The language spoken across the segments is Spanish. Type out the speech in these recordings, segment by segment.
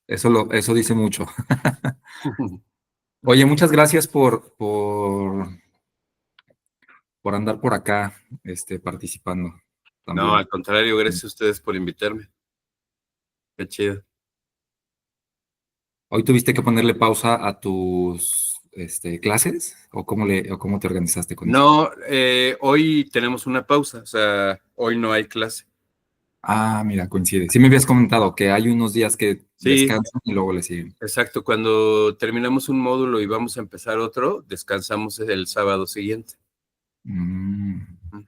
Eso dice mucho. Oye, muchas gracias por andar por acá, participando No, también. al contrario, gracias a ustedes por invitarme. Qué chido. ¿Hoy tuviste que ponerle pausa a tus, clases? ¿O cómo te organizaste con eso? No, hoy tenemos una pausa, o sea, hoy no hay clase. Ah, mira, coincide. Sí me habías comentado que hay unos días que Sí, descansan y luego le siguen. exacto. Cuando terminamos un módulo y vamos a empezar otro, descansamos el sábado siguiente. Mm. Mm.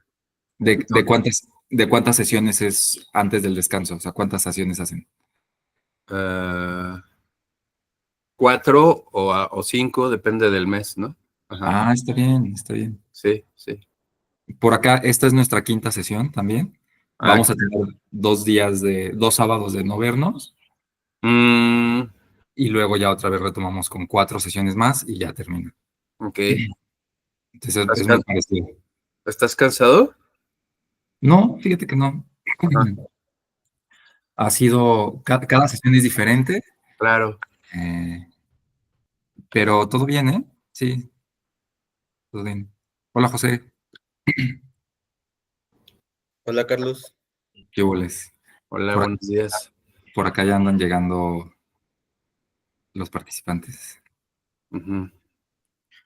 ¿De cuántas sesiones es antes del descanso? O sea, ¿cuántas sesiones hacen? Ah, 4 o 5, depende del mes, ¿no? Ajá. Ah, está bien, está bien. Sí, sí. Por acá, esta es nuestra quinta sesión también. Ah, Vamos a tener 2 sábados de no vernos mm, y luego ya otra vez retomamos con 4 sesiones más y ya termina. ok. Entonces ¿Estás, es muy parecido. estás cansado? No, fíjate que no. Ajá, Cada sesión es diferente, claro. eh, pero todo bien, ¿eh? Sí, todo bien. Hola, José. Hola Carlos. ¿Qué hubo?les? Hola, Por, buenos días. por acá ya andan llegando los participantes. Ujú.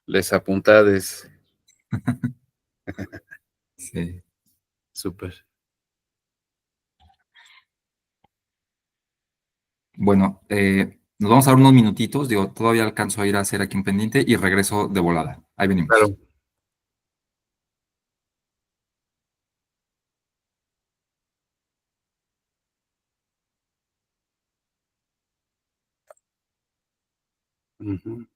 Les apuntades. Sí. Súper. Bueno, nos vamos a dar unos minutitos. Digo, todavía alcanzo a ir a hacer aquí un pendiente y regreso de volada. Ahí venimos. Claro. Ujú.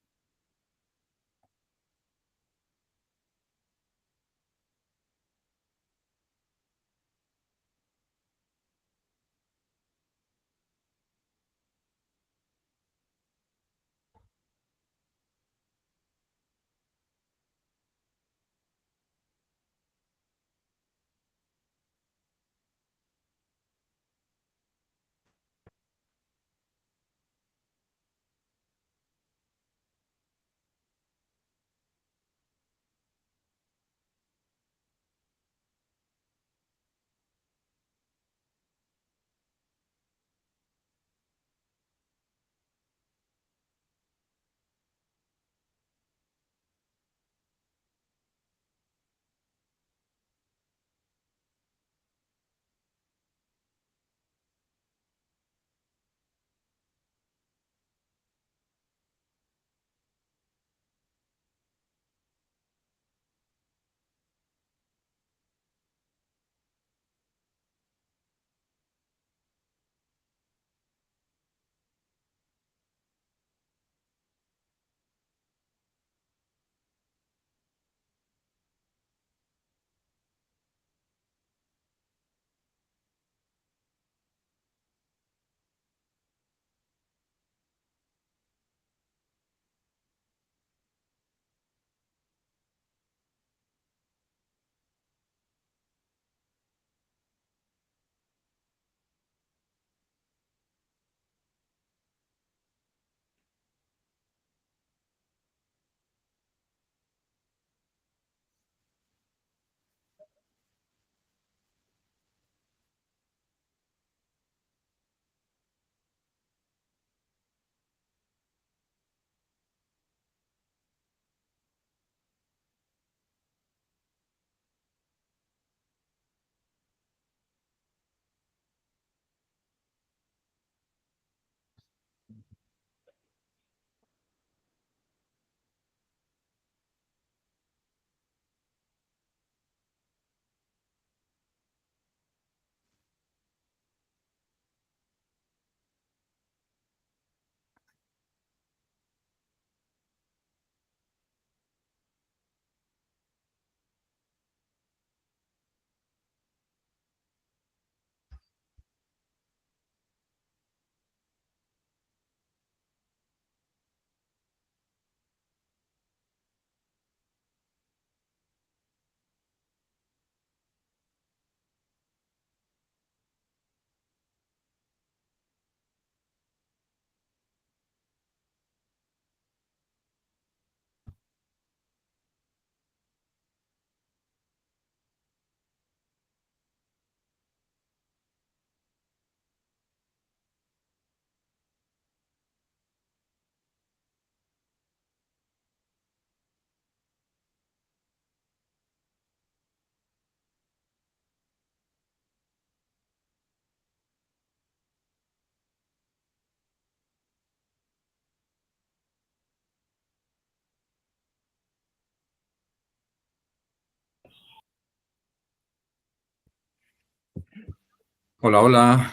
Hola, hola.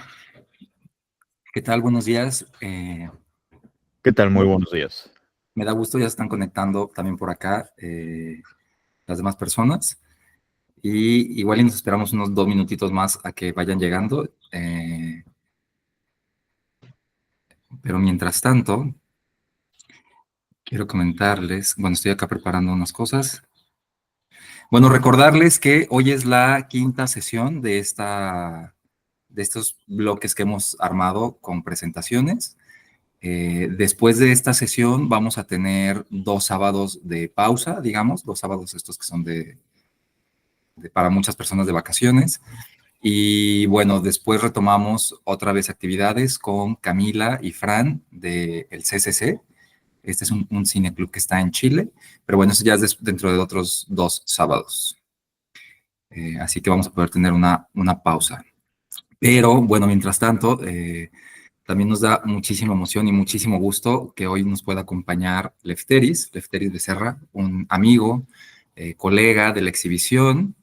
¿Qué tal? Buenos días. ¿Qué tal? Muy buenos días. Me da gusto, ya se están conectando también por acá las demás personas. Y igual y nos esperamos unos 2 minutitos más a que vayan llegando. Pero mientras tanto, quiero comentarles, bueno, estoy acá preparando unas cosas. Bueno, recordarles que hoy es la quinta sesión de estos bloques que hemos armado con presentaciones. Después de esta sesión vamos a tener 2 sábados de pausa, digamos, 2 sábados estos que son para muchas personas de vacaciones. Y bueno, después retomamos otra vez actividades con Camila y Fran del CCC. Este es un cineclub que está en Chile, pero bueno, eso ya es dentro de otros 2 sábados. Así que vamos a poder tener una pausa. Pero bueno, mientras tanto, también nos da muchísima emoción y muchísimo gusto que hoy nos pueda acompañar Lefteris Becerra, un amigo, colega de la exhibición.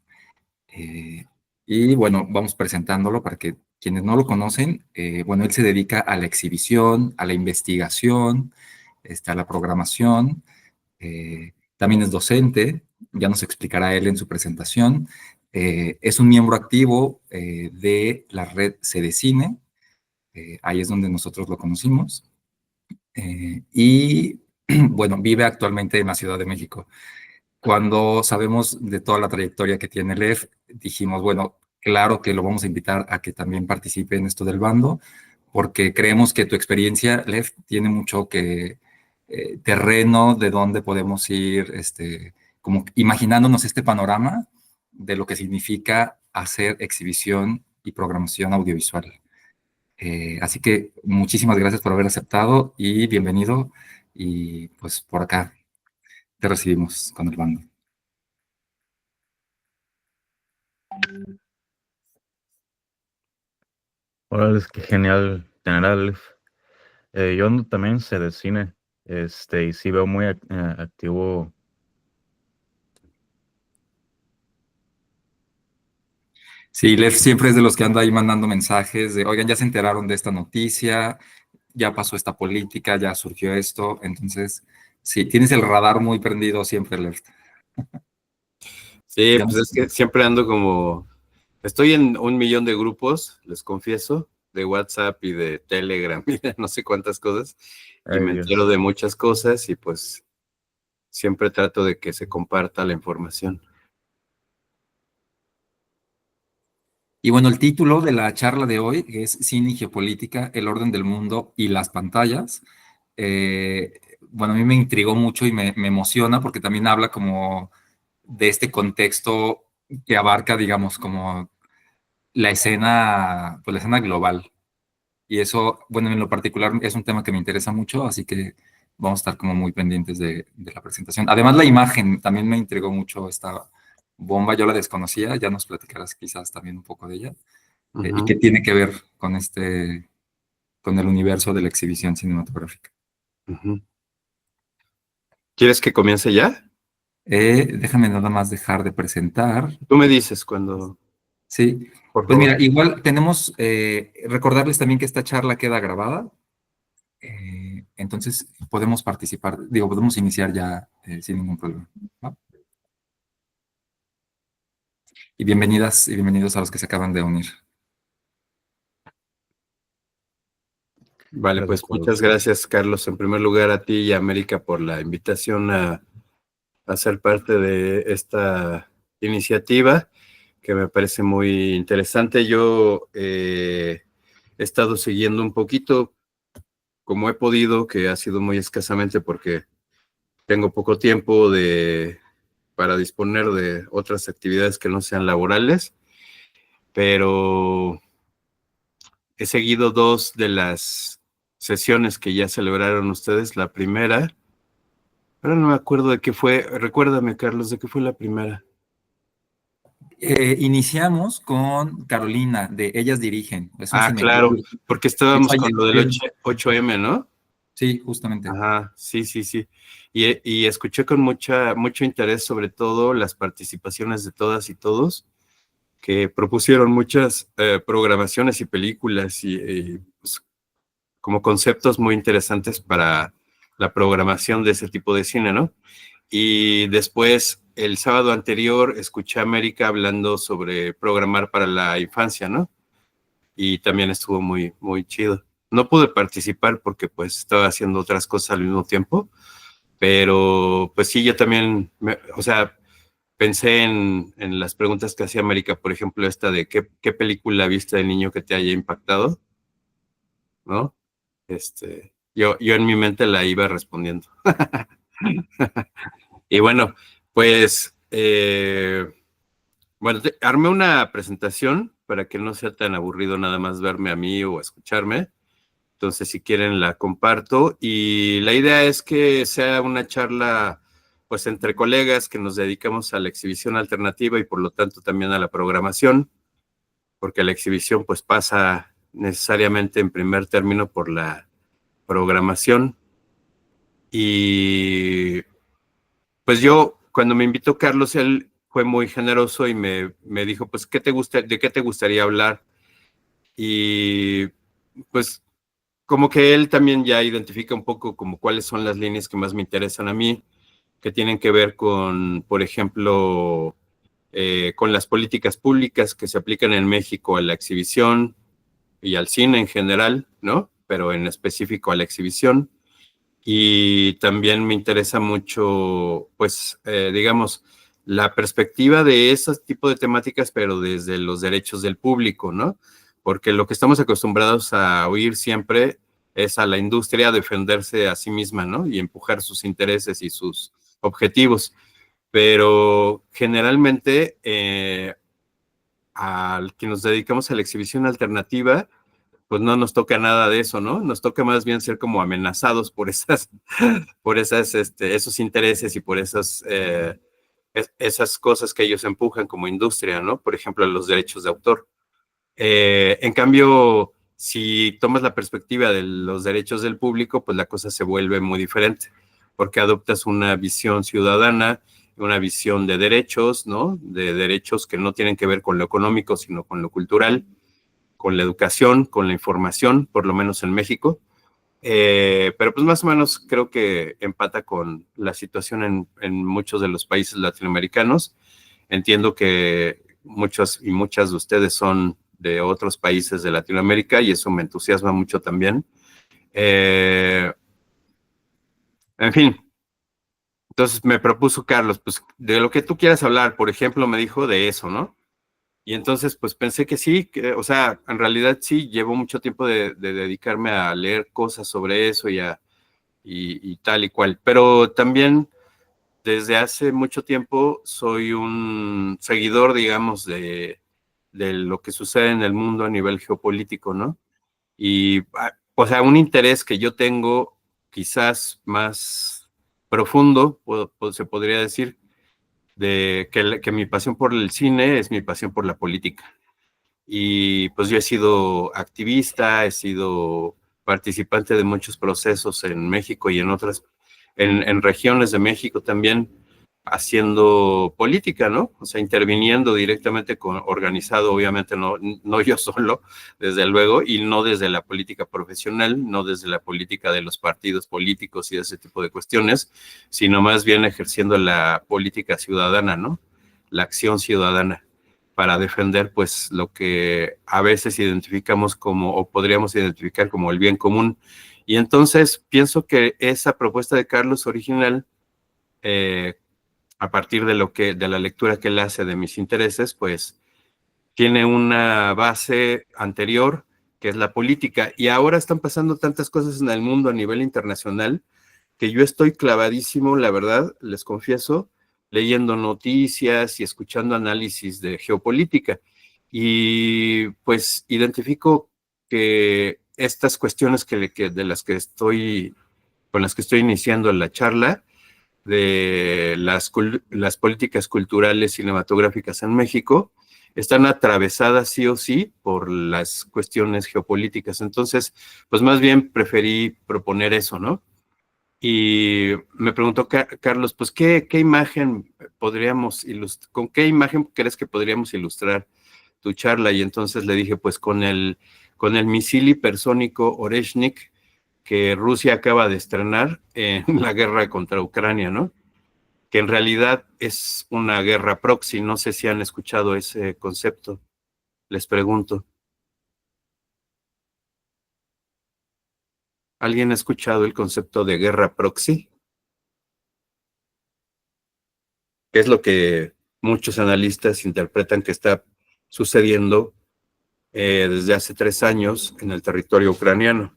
eh, y bueno, vamos presentándolo para que quienes no lo conocen, bueno, él se dedica a la exhibición, a la investigación, a la programación. También es docente, ya nos explicará él en su presentación. Es un miembro activo de la red Cedecine. Ahí es donde nosotros lo conocimos. Y bueno, vive actualmente en la Ciudad de México. Cuando sabemos de toda la trayectoria que tiene Lev, dijimos, bueno, claro que lo vamos a invitar a que también participe en esto del bando, porque creemos que tu experiencia, Lev, tiene mucho terreno de donde podemos ir, como imaginándonos este panorama de lo que significa hacer exhibición y programación audiovisual. Así que muchísimas gracias por haber aceptado y bienvenido. Y pues por acá te recibimos con el bando. Hola, es que genial tener a Alf. Yo ando también sé de cine, y sí veo muy activo. Sí, Lev siempre es de los que anda ahí mandando mensajes de, oigan, ya se enteraron de esta noticia, ya pasó esta política, ya surgió esto. Entonces, sí, tienes el radar muy prendido siempre, Lev. Sí, Ya pues nos- es que siempre ando como, estoy en 1 millón de grupos, les confieso, de WhatsApp y de Telegram y de no sé cuántas cosas, y Ay, me entero Dios. de muchas cosas y pues siempre trato de que se comparta la información. Y bueno, el título de la charla de hoy es Cine y Geopolítica, el orden del mundo y las pantallas. Bueno, a mí me intrigó mucho y me emociona porque también habla como de este contexto que abarca, digamos, como pues la escena global. Y eso, bueno, en lo particular es un tema que me interesa mucho, así que vamos a estar como muy pendientes de la presentación. Además, la imagen también me intrigó mucho esta bomba, yo la desconocía, ya nos platicarás quizás también un poco de ella. ¿Y qué Ujú, tiene que ver con con el universo de la exhibición cinematográfica? ujú. ¿Quieres que comience ya? Déjame nada más dejar de presentar. Tú me dices cuando, Sí, por pues favor. mira, igual tenemos, recordarles también que esta charla queda grabada. Entonces podemos participar, digo, podemos iniciar ya sin ningún problema, ¿va? Y bienvenidas y bienvenidos a los que se acaban de unir. Vale, Gracias, pues muchas Carlos. gracias, Carlos. En primer lugar, a ti y a América por la invitación a ser parte de esta iniciativa que me parece muy interesante. Yo he estado siguiendo un poquito como he podido, que ha sido muy escasamente porque tengo poco tiempo para disponer de otras actividades que no sean laborales, pero he seguido 2 de las sesiones que ya celebraron ustedes. La primera, ahora no me acuerdo de qué fue. Recuérdame, Carlos, de qué fue la primera. Iniciamos con Carolina, de Ellas Dirigen, es un Ah, claro, cineclub. porque Es estábamos con lo del ayer. 8M, ¿no? Sí, justamente. Ajá, sí, sí, sí. Y escuché con mucho interés, sobre todo, las participaciones de todas y todos. que propusieron muchas programaciones y películas y pues, como conceptos muy interesantes para la programación de ese tipo de cine, ¿no? Y después, el sábado anterior, escuché a América hablando sobre programar para la infancia, ¿no? Y también estuvo muy, muy chido. No pude participar porque pues estaba haciendo otras cosas al mismo tiempo, pero pues sí, yo también, o sea, pensé en las preguntas que hacía América, por ejemplo, esta de qué película viste de niño que te haya impactado, ¿no? Yo en mi mente la iba respondiendo. Y bueno, pues, bueno, armé una presentación para que no sea tan aburrido nada más verme a mí o escucharme. Entonces, si quieren, la comparto. Y la idea es que sea una charla, pues, entre colegas que nos dedicamos a la exhibición alternativa y por lo tanto también a la programación, porque la exhibición, pues, pasa necesariamente en primer término por la programación. Y pues yo, cuando me invitó Carlos, él fue muy generoso y me dijo, pues, ¿de qué te gustaría hablar? Y pues como que él también ya identifica un poco como cuáles son las líneas que más me interesan a mí, que tienen que ver con, por ejemplo, con las políticas públicas que se aplican en México a la exhibición y al cine en general, ¿no? Pero en específico a la exhibición. Y también me interesa mucho, pues, digamos, la perspectiva de ese tipo de temáticas, pero desde los derechos del público, ¿no? Porque lo que estamos acostumbrados a oír siempre es a la industria defenderse a sí misma, ¿no? Y empujar sus intereses y sus objetivos. Pero generalmente, al que nos dedicamos a la exhibición alternativa, pues no nos toca nada de eso, ¿no? Nos toca más bien ser como amenazados por esos intereses y por esas cosas que ellos empujan como industria, ¿no? Por ejemplo, los derechos de autor. En cambio, si tomas la perspectiva de los derechos del público, pues la cosa se vuelve muy diferente, porque adoptas una visión ciudadana, una visión de derechos, ¿no? De derechos que no tienen que ver con lo económico, sino con lo cultural, con la educación, con la información, por lo menos en México. Pero pues más o menos creo que empata con la situación en muchos de los países latinoamericanos. Entiendo que muchos y muchas de ustedes son de otros países de Latinoamérica y eso me entusiasma mucho también. En fin, entonces me propuso Carlos, pues de lo que tú quieras hablar, por ejemplo, me dijo de eso, ¿no? Y entonces, pues pensé que sí, o sea, en realidad sí, llevo mucho tiempo de dedicarme a leer cosas sobre eso y tal y cual, pero también desde hace mucho tiempo soy un seguidor, digamos, de lo que sucede en el mundo a nivel geopolítico, ¿no? Y, o sea, un interés que yo tengo quizás más profundo, se podría decir, de que mi pasión por el cine es mi pasión por la política. Y pues yo he sido activista, he sido participante de muchos procesos en México y en otras, en regiones de México también, haciendo política, ¿no? O sea, interviniendo directamente organizado, obviamente no yo solo, desde luego, y no desde la política profesional, no desde la política de los partidos políticos y ese tipo de cuestiones, sino más bien ejerciendo la política ciudadana, ¿no? La acción ciudadana para defender pues lo que a veces identificamos como o podríamos identificar como el bien común. Y entonces pienso que esa propuesta de Carlos original, a partir de la lectura que él hace de mis intereses, pues tiene una base anterior que es la política. Y ahora están pasando tantas cosas en el mundo a nivel internacional que yo estoy clavadísimo, la verdad, les confieso, leyendo noticias y escuchando análisis de geopolítica. Y pues identifico que estas cuestiones con las que estoy iniciando la charla, de las políticas culturales cinematográficas en México, están atravesadas sí o sí por las cuestiones geopolíticas. Entonces, pues más bien preferí proponer eso, ¿no? Y me preguntó Carlos, pues, ¿qué imagen podríamos ilustrar? ¿Con qué imagen crees que podríamos ilustrar tu charla, y entonces le dije, pues con el misil hipersónico Oreshnik que Rusia acaba de estrenar en la guerra contra Ucrania, ¿no? Que en realidad es una guerra proxy. No sé si han escuchado ese concepto. Les pregunto. ¿Alguien ha escuchado el concepto de guerra proxy? Que es lo que muchos analistas interpretan que está sucediendo desde hace 3 años en el territorio ucraniano.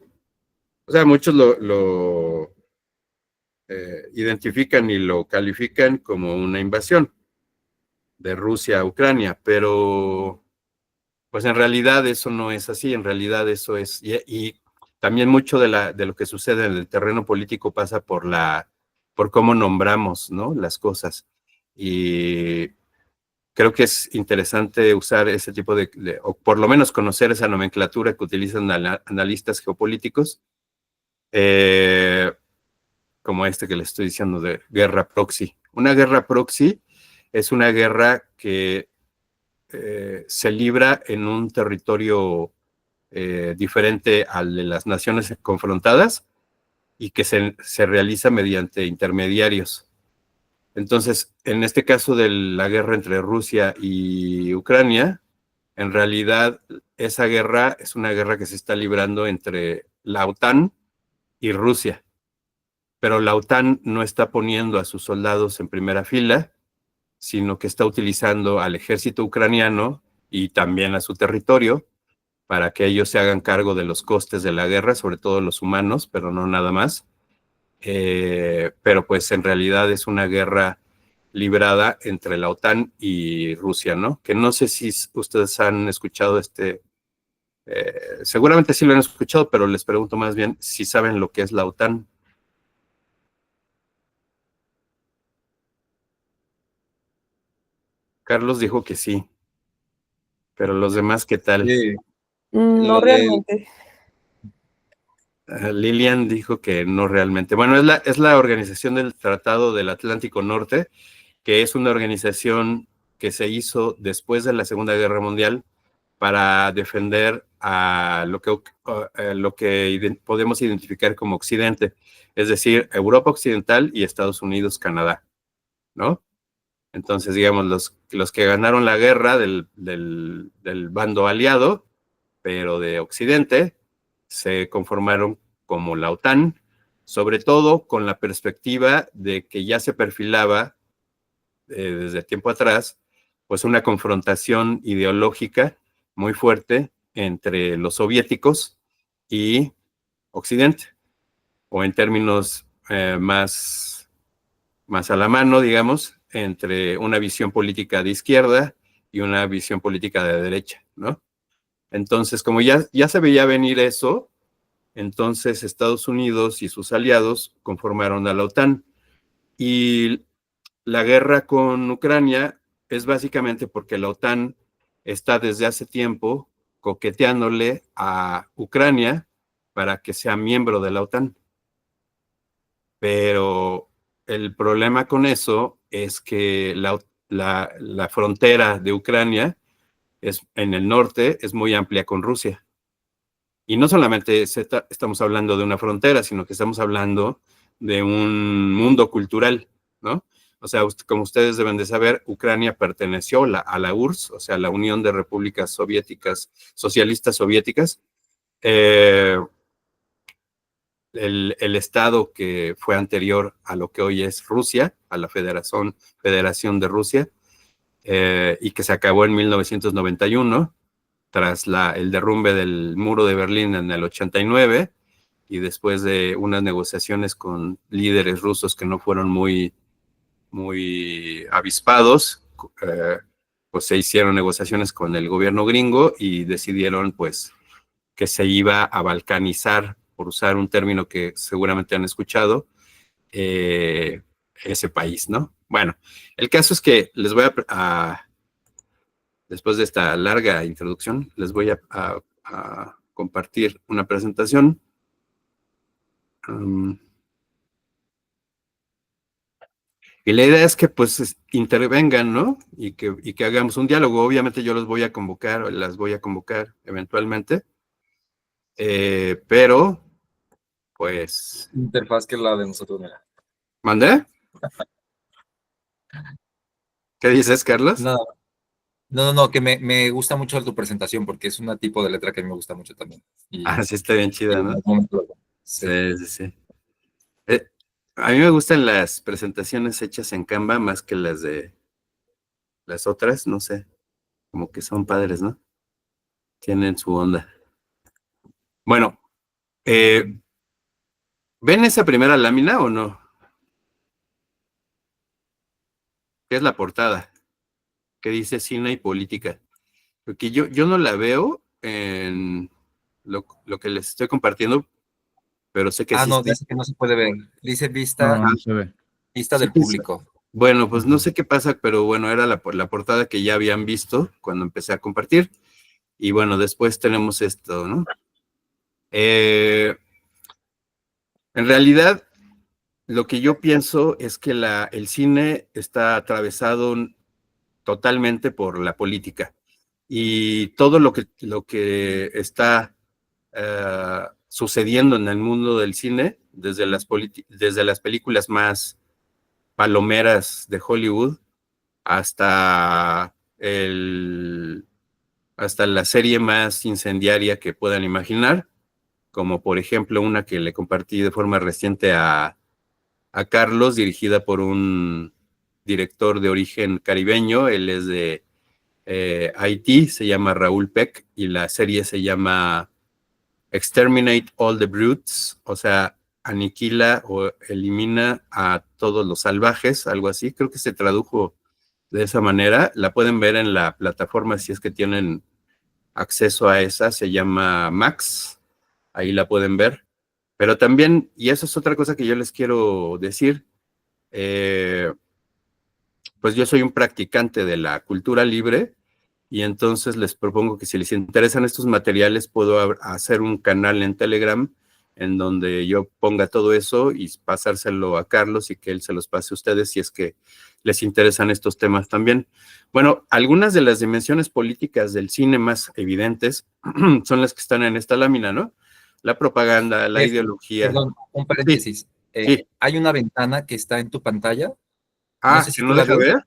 O sea, muchos lo identifican y lo califican como una invasión de Rusia a Ucrania, pero pues en realidad eso no es así. En realidad eso es, y también mucho de lo que sucede en el terreno político pasa por cómo nombramos, ¿no?, las cosas. Y creo que es interesante usar ese tipo o por lo menos conocer esa nomenclatura que utilizan analistas geopolíticos, como este que le estoy diciendo de guerra proxy. Una guerra proxy es una guerra que se libra en un territorio diferente al de las naciones confrontadas y que se realiza mediante intermediarios. Entonces, en este caso de la guerra entre Rusia y Ucrania, en realidad esa guerra es una guerra que se está librando entre la OTAN y Rusia. Pero la OTAN no está poniendo a sus soldados en primera fila, sino que está utilizando al ejército ucraniano y también a su territorio para que ellos se hagan cargo de los costes de la guerra, sobre todo los humanos, pero no nada más. Pero pues en realidad es una guerra librada entre la OTAN y Rusia, ¿no? Que no sé si ustedes han escuchado seguramente sí lo han escuchado, pero les pregunto más bien si saben lo que es la OTAN. Carlos dijo que sí, pero los demás, ¿qué tal? Sí, No lo del- realmente. Lilian dijo que no realmente. Bueno, es la organización del Tratado del Atlántico Norte, que es una organización que se hizo después de la Segunda Guerra Mundial para defender a lo que podemos identificar como Occidente, es decir, Europa Occidental y Estados Unidos, Canadá, ¿no? Entonces, digamos, los que ganaron la guerra del bando aliado, pero de Occidente, se conformaron como la OTAN, sobre todo con la perspectiva de que ya se perfilaba desde tiempo atrás, pues una confrontación ideológica muy fuerte entre los soviéticos y Occidente, o en términos más a la mano, digamos, entre una visión política de izquierda y una visión política de derecha, ¿no? Entonces, como ya se veía venir eso, entonces Estados Unidos y sus aliados conformaron a la OTAN. Y la guerra con Ucrania es básicamente porque la OTAN está desde hace tiempo coqueteándole a Ucrania para que sea miembro de la OTAN. Pero el problema con eso es que la frontera de Ucrania en el norte es muy amplia con Rusia. Y no solamente estamos hablando de una frontera, sino que estamos hablando de un mundo cultural, ¿no? O sea, como ustedes deben de saber, Ucrania perteneció a la URSS, o sea, la Unión de Repúblicas Soviéticas, Socialistas Soviéticas. El estado que fue anterior a lo que hoy es Rusia, a la Federación de Rusia, y que se acabó en 1991, tras el derrumbe del muro de Berlín en el 89, y después de unas negociaciones con líderes rusos que no fueron muy avispados, pues se hicieron negociaciones con el gobierno gringo y decidieron pues que se iba a balcanizar, por usar un término que seguramente han escuchado, ese país, ¿no? Bueno, el caso es que les voy después de esta larga introducción, les voy a compartir una presentación. Y la idea es que pues intervengan, ¿no? Y que hagamos un diálogo. Obviamente yo los voy a convocar, o las voy a convocar eventualmente, pero pues... Interfaz que la de nosotros, mira. ¿Mandé? ¿Qué dices, Carlos? No, no, que me gusta mucho tu presentación porque es un tipo de letra que a mí me gusta mucho también. Ah, sí, está bien chida, ¿no? Sí. Sí, sí, sí. A mí me gustan las presentaciones hechas en Canva más que las de las otras, no sé, como que son padres, ¿no? Tienen su onda. Bueno, ¿ven esa primera lámina o no? ¿Qué es la portada? Que dice cine y política. Porque yo no la veo en lo que les estoy compartiendo, pero sé que sí No, está. dice que no se puede ver. Dice No, Ah, no se ve. vista sí, del público. bueno, pues no Ujú. sé qué pasa, pero bueno, era la portada que ya habían visto cuando empecé a compartir. Y bueno, después tenemos esto, ¿no? En realidad, lo que yo pienso es que el cine está atravesado totalmente por la política. Y todo lo que está sucediendo en el mundo del cine, desde las películas más palomeras de Hollywood hasta hasta la serie más incendiaria que puedan imaginar, como por ejemplo una que le compartí de forma reciente a Carlos, dirigida por un director de origen caribeño. Él es de Haití, se llama Raúl Peck, y la serie se llama Exterminate All the Brutes, o sea, aniquila o elimina a todos los salvajes, algo así. Creo que se tradujo de esa manera. La pueden ver en la plataforma si es que tienen acceso a esa, se llama Max, ahí la pueden ver. Pero también, y eso es otra cosa que yo les quiero decir, pues yo soy un practicante de la cultura libre, y entonces les propongo que si les interesan estos materiales, puedo hacer un canal en Telegram en donde yo ponga todo eso y pasárselo a Carlos y que él se los pase a ustedes si es que les interesan estos temas también. Bueno, algunas de las dimensiones políticas del cine más evidentes son las que están en esta lámina, ¿no? La propaganda, la ideología. Perdón, un Sí, paréntesis. sí. Hay una ventana que está en tu pantalla. No Ah, sé que si no tú la deja ves. ver.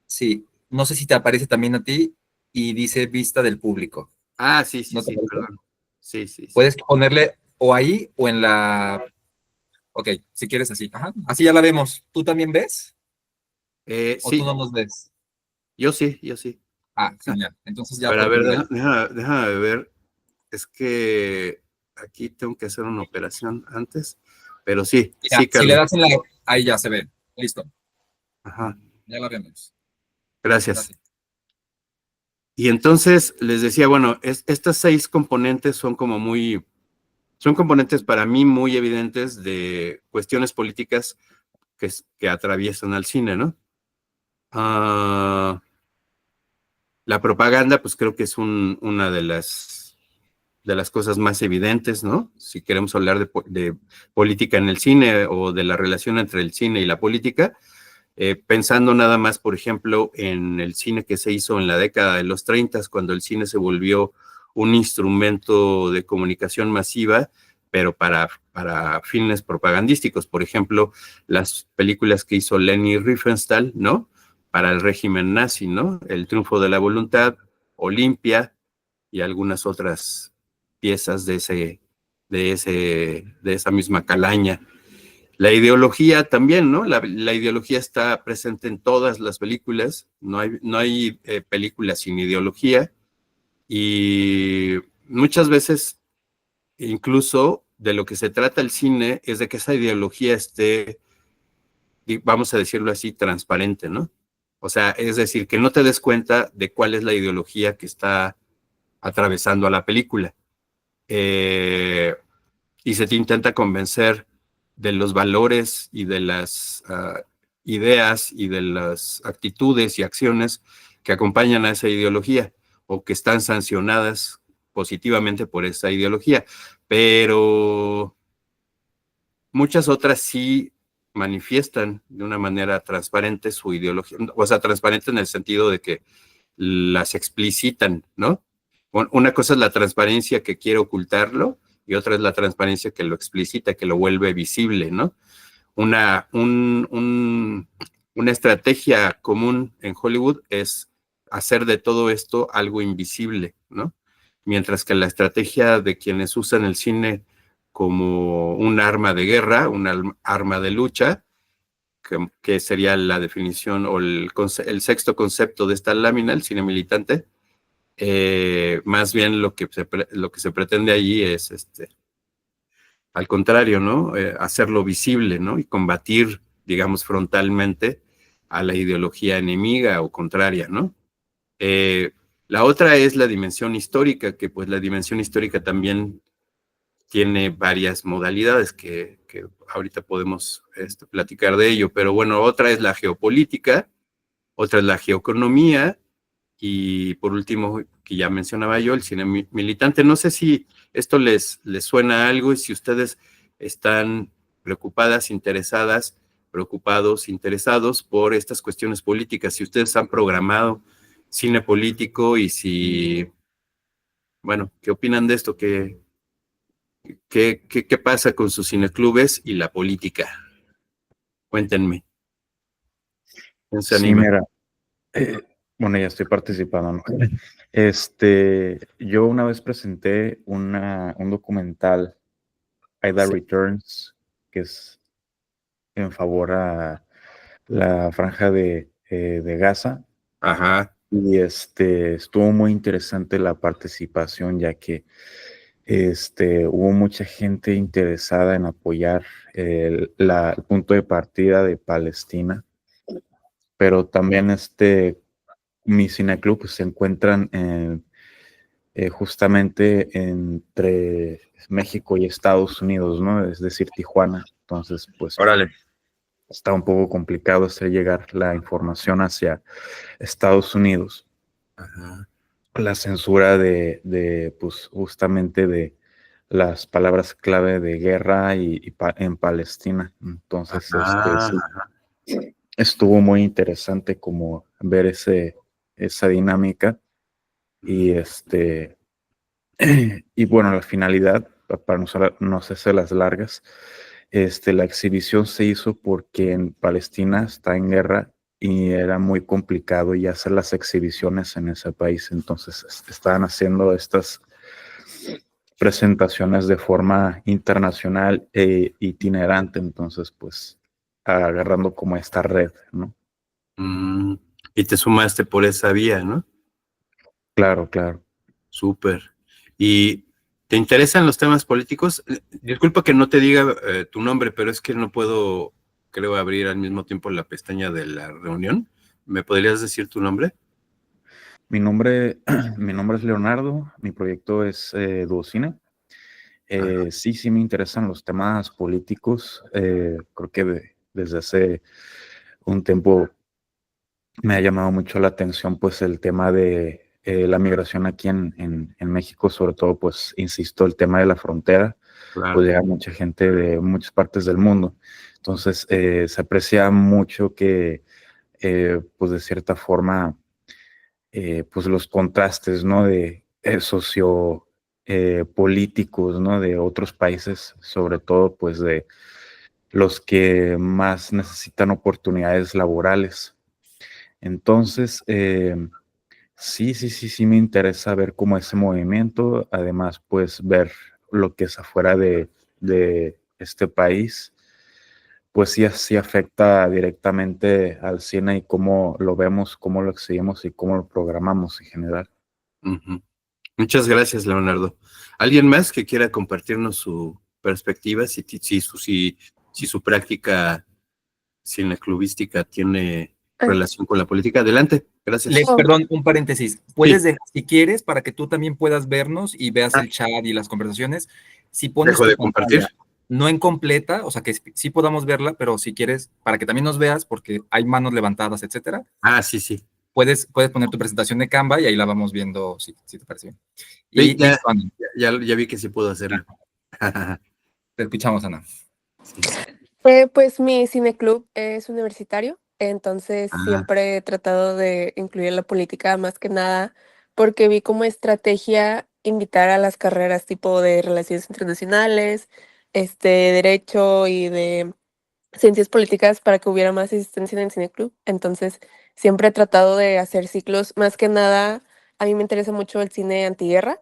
Sí, no sé si te aparece también a ti y dice vista del público. Ah, sí, sí, ¿No te sí, aparece? perdón. Sí, sí, sí. Puedes ponerle o ahí o en la... Ok, si quieres así. Ajá, así ya la vemos. ¿Tú también ves o tú Sí, no nos ves? yo sí, yo sí. Genial. Entonces ya Pero a ver, podemos ver. déjame ver. Es que aquí tengo que hacer una operación antes. Pero sí, Ya, sí, si le Carlos. das en la... Ahí ya se ve. Listo. Ajá, Ya la vemos. gracias. Gracias. Y entonces les decía, bueno, estas 6 componentes son componentes para mí muy evidentes de cuestiones políticas que atraviesan al cine, ¿no? Ah, la propaganda, pues creo que es una de las cosas más evidentes, ¿no? Si queremos hablar de política en el cine o de la relación entre el cine y la política, pensando nada más, por ejemplo, en el cine que se hizo en la década de los 30, cuando el cine se volvió un instrumento de comunicación masiva, pero para fines propagandísticos. Por ejemplo, las películas que hizo Leni Riefenstahl, ¿no? Para el régimen nazi, ¿no? El triunfo de la voluntad, Olimpia y algunas otras piezas de esa misma calaña. La ideología también, ¿no? La ideología está presente en todas las películas, no hay películas sin ideología, y muchas veces incluso de lo que se trata el cine es de que esa ideología esté, vamos a decirlo así, transparente, ¿no? O sea, es decir, que no te des cuenta de cuál es la ideología que está atravesando a la película. Y se te intenta convencer de los valores y de las ideas y de las actitudes y acciones que acompañan a esa ideología o que están sancionadas positivamente por esa ideología. Pero muchas otras sí manifiestan de una manera transparente su ideología, o sea, transparente en el sentido de que las explicitan, ¿no? Una cosa es la transparencia que quiere ocultarlo y otra es la transparencia que lo explicita, que lo vuelve visible, ¿no? Una estrategia común en Hollywood es hacer de todo esto algo invisible, ¿no? Mientras que la estrategia de quienes usan el cine como un arma de guerra, un arma de lucha, que sería la definición o el sexto concepto de esta lámina, el cine militante, más bien lo que se pretende allí es, al contrario, ¿no? Hacerlo visible, ¿no? Y combatir, digamos, frontalmente a la ideología enemiga o contraria, ¿no? La otra es la dimensión histórica, que pues la dimensión histórica también tiene varias modalidades que ahorita podemos platicar de ello, pero bueno, otra es la geopolítica, otra es la geoeconomía y por último, que ya mencionaba yo, el cine militante. No sé si esto les suena algo y si ustedes están preocupadas, interesadas, preocupados, interesados por estas cuestiones políticas, si ustedes han programado cine político y si, bueno, ¿qué opinan de esto? ¿Qué pasa con sus cineclubes y la política? Cuéntenme. ¿Quién se Sí, anima? mira, bueno, ya estoy participando, ¿no? Yo una vez presenté un documental, Aida Sí. Returns, que es en favor a la franja de Gaza. Ajá, Y estuvo muy interesante la participación, ya que hubo mucha gente interesada en apoyar el punto de partida de Palestina, pero también mi cineclub se encuentran justamente entre México y Estados Unidos, ¿no? Es decir, Tijuana. Entonces, pues órale. está un poco complicado hacer llegar la información hacia Estados Unidos. Ajá. La censura pues justamente de las palabras clave de guerra en Palestina. Entonces, Ajá. sí, estuvo muy interesante como ver esa dinámica y y bueno, la finalidad, para no hacerse las largas, la exhibición se hizo porque en Palestina está en guerra y era muy complicado ya hacer las exhibiciones en ese país. Entonces estaban haciendo estas presentaciones de forma internacional e itinerante. Entonces, pues agarrando como esta red, ¿no? Mm, y te sumaste por esa vía, ¿no? Claro, claro. Súper. ¿Y te interesan los temas políticos? Disculpa que no te diga tu nombre, pero es que no puedo, creo, abrir al mismo tiempo la pestaña de la reunión. ¿Me podrías decir tu nombre? Mi nombre, mi nombre es Leonardo, mi proyecto es Duocine. Sí me interesan los temas políticos. Creo que desde hace un tiempo me ha llamado mucho la atención pues el tema de la migración aquí en México, sobre todo pues, insisto, el tema de la frontera, Claro. pues llega mucha gente de muchas partes del mundo. Entonces se aprecia mucho que pues de cierta forma pues los contrastes, ¿no? De socio políticos, ¿no? De otros países, sobre todo, pues de los que más necesitan oportunidades laborales. Entonces, sí me interesa ver cómo ese movimiento, además, pues ver lo que es afuera de este país, pues sí afecta directamente al cine y cómo lo vemos, cómo lo exhibimos y cómo lo programamos en general. Uh-huh. Muchas gracias, Leonardo. ¿Alguien más que quiera compartirnos su perspectiva, si su práctica cineclubística tiene relación con la política? Adelante, gracias. Perdón, un paréntesis. Puedes dejar, si quieres, para que tú también puedas vernos y veas el chat y las conversaciones, si pones ¿Dejo tu de compartir? pantalla no en completa, o sea que sí podamos verla, pero si quieres, para que también nos veas, porque hay manos levantadas, etcétera, Sí. puedes poner tu presentación de Canva y ahí la vamos viendo, si te parece bien. Sí, Y listo, Ana. ya vi que sí puedo hacerlo. Te escuchamos, Ana. Sí. Pues mi cineclub es universitario, entonces Ah, siempre he tratado de incluir la política más que nada porque vi como estrategia invitar a las carreras tipo de relaciones internacionales, derecho y de ciencias políticas para que hubiera más asistencia en el cineclub. Entonces siempre he tratado de hacer ciclos, más que nada a mí me interesa mucho el cine antiguerra,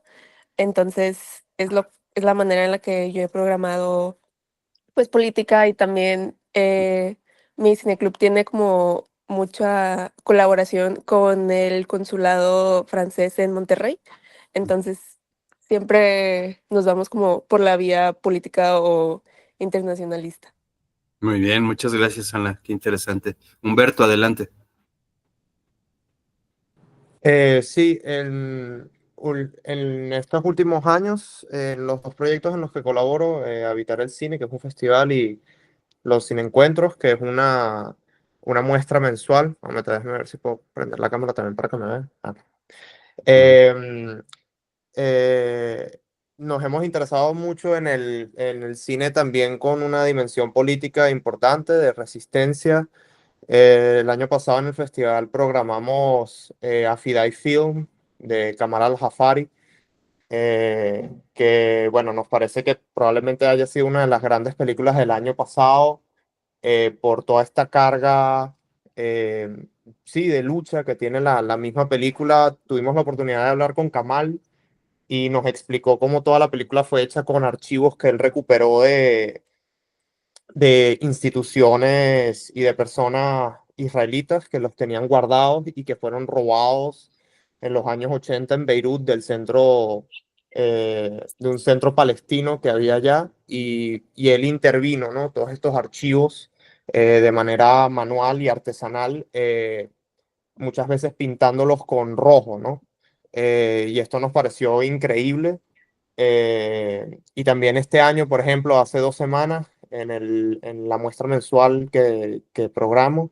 entonces es la manera en la que yo he programado pues política y también mi cineclub tiene como mucha colaboración con el consulado francés en Monterrey. Entonces, siempre nos vamos como por la vía política o internacionalista. muy bien, muchas gracias, Ana, qué interesante. Humberto, adelante. Sí, en estos últimos años, en los dos proyectos en los que colaboro, Habitar el Cine, que es un festival, y los Cineencuentros, que es una muestra mensual. Déjame ver si puedo prender la cámara también para que me vean. Em, eh, Nos hemos interesado mucho en el cine también con una dimensión política importante de resistencia. El año pasado en el festival programamos Afidai Film de Kamal Al-Jafari, que bueno, nos parece que probablemente haya sido una de las grandes películas del año pasado por toda esta carga, sí, de lucha que tiene la misma película. Tuvimos la oportunidad de hablar con Kamal y nos explicó cómo toda la película fue hecha con archivos que él recuperó de instituciones y de personas israelitas que los tenían guardados y que fueron robados en los años 80 en Beirut del centro, de un centro palestino que había allá y él intervino, ¿no? Todos estos archivos de manera manual y artesanal, muchas veces pintándolos con rojo, ¿no? Y esto nos pareció increíble. Y también este año, por ejemplo, hace 2 semanas, en la muestra mensual que programo,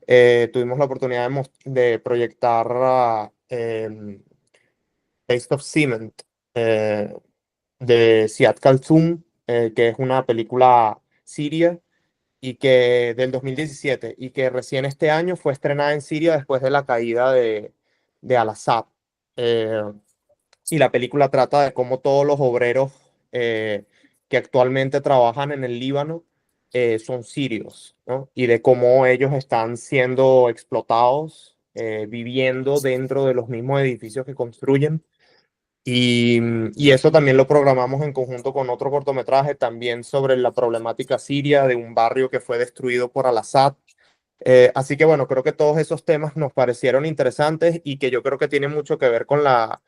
tuvimos la oportunidad de proyectar Taste of Cement eh, de Ziad Kalthoum, que es una película siria y que del 2017 y que recién este año fue estrenada en Siria después de la caída de Al-Assad. Eh, y la película trata de cómo todos los obreros que actualmente trabajan en el Líbano son sirios, ¿no? Y de cómo ellos están siendo explotados, viviendo dentro de los mismos edificios que construyen. Y eso también lo programamos en conjunto con otro cortometraje también sobre la problemática siria de un barrio que fue destruido por Al-Assad. Así que bueno, creo que todos esos temas nos parecieron interesantes y que yo creo que tienen mucho que ver con la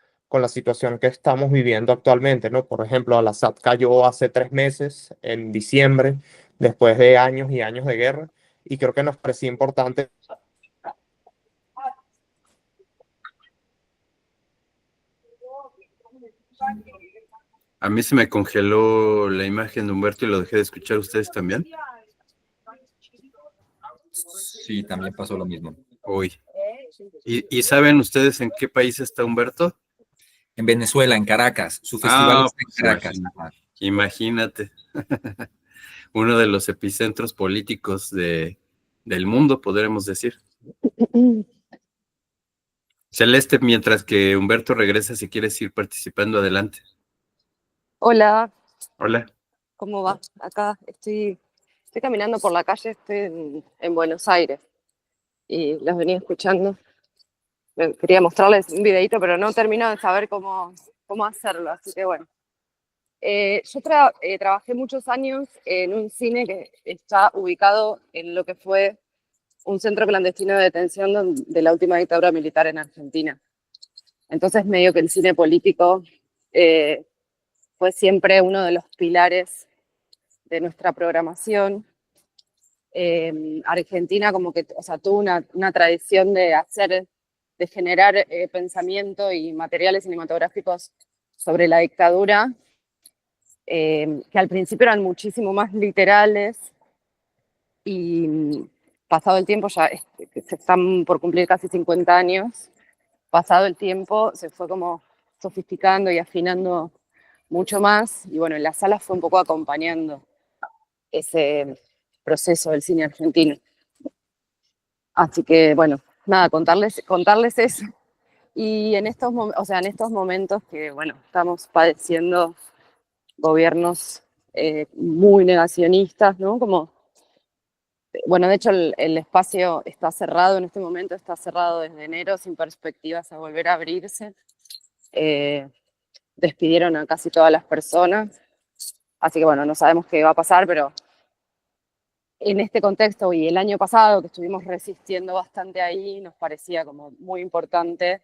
situación que estamos viviendo actualmente, ¿no? Por ejemplo, Al-Assad cayó hace 3 meses, en diciembre, después de años y años de guerra, y creo que nos parecía importante. A mí se me congeló la imagen de Humberto y lo dejé de escuchar. ¿Ustedes también? Sí, también pasó lo mismo. Uy. ¿Y saben ustedes en qué país está Humberto? En Venezuela, en Caracas. Su festival está en Pues Caracas. imagínate. Uno de los epicentros políticos del mundo, podremos decir. Celeste, mientras que Humberto regresa, si quieres ir participando, adelante. Hola, Hola. ¿cómo va? Acá estoy caminando por la calle, estoy en Buenos Aires y los venía escuchando. Quería mostrarles un videito, pero no termino de saber cómo hacerlo, así que bueno. Yo trabajé muchos años en un cine que está ubicado en lo que fue un centro clandestino de detención de la última dictadura militar en Argentina. Entonces, medio que el cine político fue siempre uno de los pilares de nuestra programación. Argentina como que, o sea, tuvo una tradición de generar pensamiento y materiales cinematográficos sobre la dictadura, que al principio eran muchísimo más literales y pasado el tiempo, ya se están por cumplir casi 50 años, pasado el tiempo se fue como sofisticando y afinando mucho más y bueno, en las salas fue un poco acompañando proceso del cine argentino. Así que, bueno, nada, contarles eso. Y en estos momentos que, bueno, estamos padeciendo gobiernos muy negacionistas, ¿no? Como, bueno, de hecho el espacio está cerrado en este momento, está cerrado desde enero sin perspectivas a volver a abrirse. Despidieron a casi todas las personas, así que bueno, no sabemos qué va a pasar, pero en este contexto y el año pasado que estuvimos resistiendo bastante ahí, nos parecía como muy importante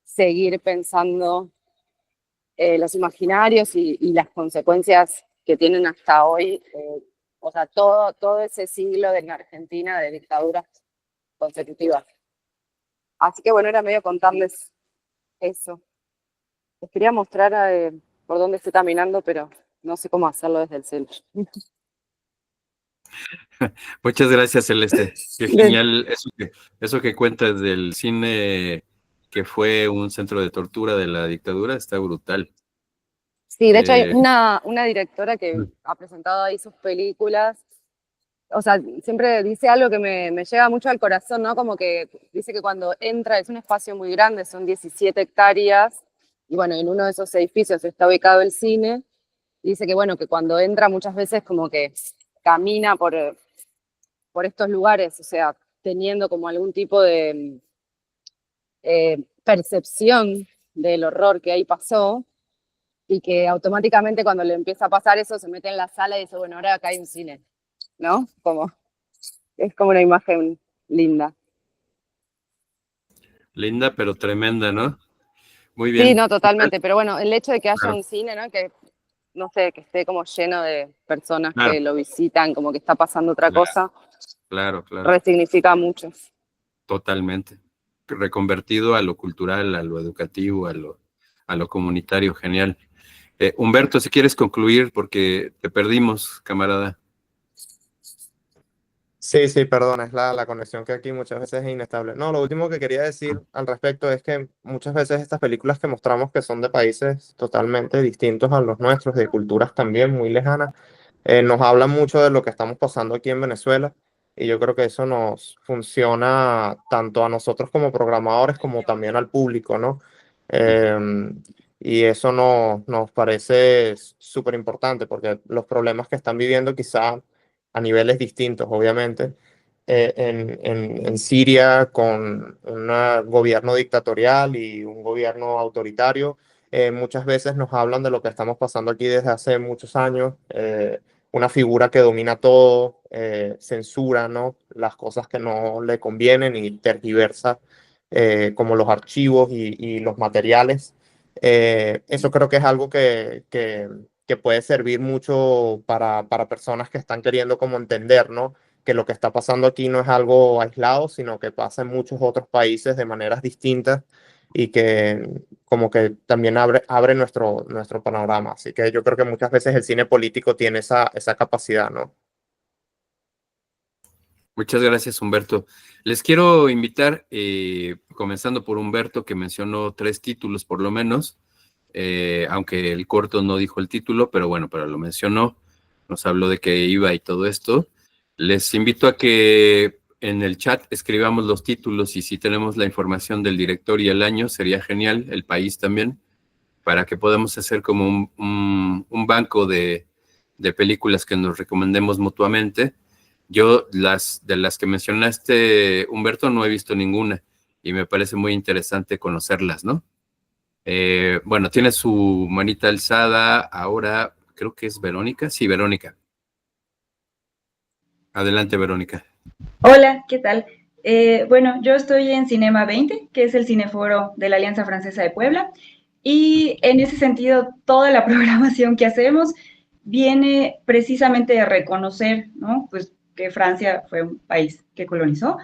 seguir pensando los imaginarios y las consecuencias que tienen hasta hoy, o sea, todo ese siglo de la Argentina de dictaduras consecutivas. Así que bueno, era medio contarles eso. Les quería mostrar por dónde estoy caminando, pero no sé cómo hacerlo desde el celular. Muchas gracias, Celeste. Qué genial eso que cuentas del cine que fue un centro de tortura de la dictadura, está brutal. Sí, de hecho hay una directora que ha presentado ahí sus películas. O sea, siempre dice algo que me llega mucho al corazón, ¿no? Como que dice que cuando entra, es un espacio muy grande, son 17 hectáreas, y bueno, en uno de esos edificios está ubicado el cine, y dice que bueno, que cuando entra muchas veces como que camina por estos lugares, o sea, teniendo como algún tipo de percepción del horror que ahí pasó, y que automáticamente cuando le empieza a pasar eso se mete en la sala y dice, bueno, ahora acá hay un cine, ¿no? Es como una imagen linda. Linda, pero tremenda, ¿no? Muy bien. Sí, no, totalmente, pero bueno, el hecho de que haya Claro. un cine, ¿no? Que, no sé, que esté como lleno de personas Claro. que lo visitan, como que está pasando otra cosa, Claro, claro. resignifica mucho. Totalmente. Reconvertido a lo cultural, a lo educativo, a lo comunitario, genial. Humberto, si quieres concluir, porque te perdimos, camarada. Sí, perdón, es la conexión que aquí muchas veces es inestable. No, lo último que quería decir al respecto es que muchas veces estas películas que mostramos que son de países totalmente distintos a los nuestros, de culturas también muy lejanas, nos hablan mucho de lo que estamos pasando aquí en Venezuela y yo creo que eso nos funciona tanto a nosotros como programadores como también al público, ¿no? Y eso nos parece súper importante porque los problemas que están viviendo quizá a niveles distintos, obviamente, en Siria con un gobierno dictatorial y un gobierno autoritario, muchas veces nos hablan de lo que estamos pasando aquí desde hace muchos años, una figura que domina todo, censura, ¿no? Las cosas que no le convienen y tergiversa, como los archivos y los materiales. Eso creo que es algo que puede servir mucho para personas que están queriendo como entender, ¿no? Que lo que está pasando aquí no es algo aislado, sino que pasa en muchos otros países de maneras distintas y que como que también abre nuestro panorama. Así que yo creo que muchas veces el cine político tiene esa capacidad, ¿no? Muchas gracias, Humberto. Les quiero invitar, comenzando por Humberto, que mencionó 3 títulos por lo menos, aunque el corto no dijo el título, pero bueno, pero lo mencionó, nos habló de qué iba y todo esto. Les invito a que en el chat escribamos los títulos y si tenemos la información del director y el año, sería genial, el país también, para que podamos hacer como un banco de películas que nos recomendemos mutuamente. Yo, de las que mencionaste, Humberto, no he visto ninguna y me parece muy interesante conocerlas, ¿no? Bueno, tiene su manita alzada ahora, creo que es Verónica. Sí, Verónica. Adelante, Verónica. Hola, ¿qué tal? Bueno, yo estoy en Cinema 20, que es el cineforo de la Alianza Francesa de Puebla, y en ese sentido, toda la programación que hacemos viene precisamente de reconocer, ¿no? Pues que Francia fue un país que colonizó,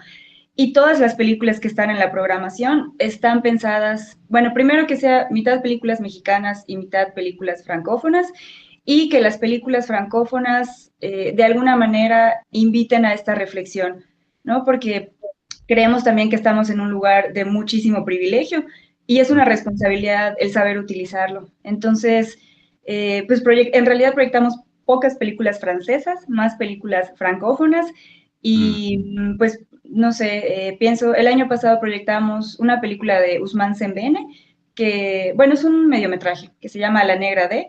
y todas las películas que están en la programación están pensadas, bueno, primero que sea mitad películas mexicanas y mitad películas francófonas, y que las películas francófonas de alguna manera inviten a esta reflexión, ¿no? Porque creemos también que estamos en un lugar de muchísimo privilegio y es una responsabilidad el saber utilizarlo. Entonces, pues en realidad proyectamos pocas películas francesas, más películas francófonas. Y pues, no sé, pienso, el año pasado proyectamos una película de Ousmane Sembene, que, bueno, es un mediometraje que se llama La Negra D,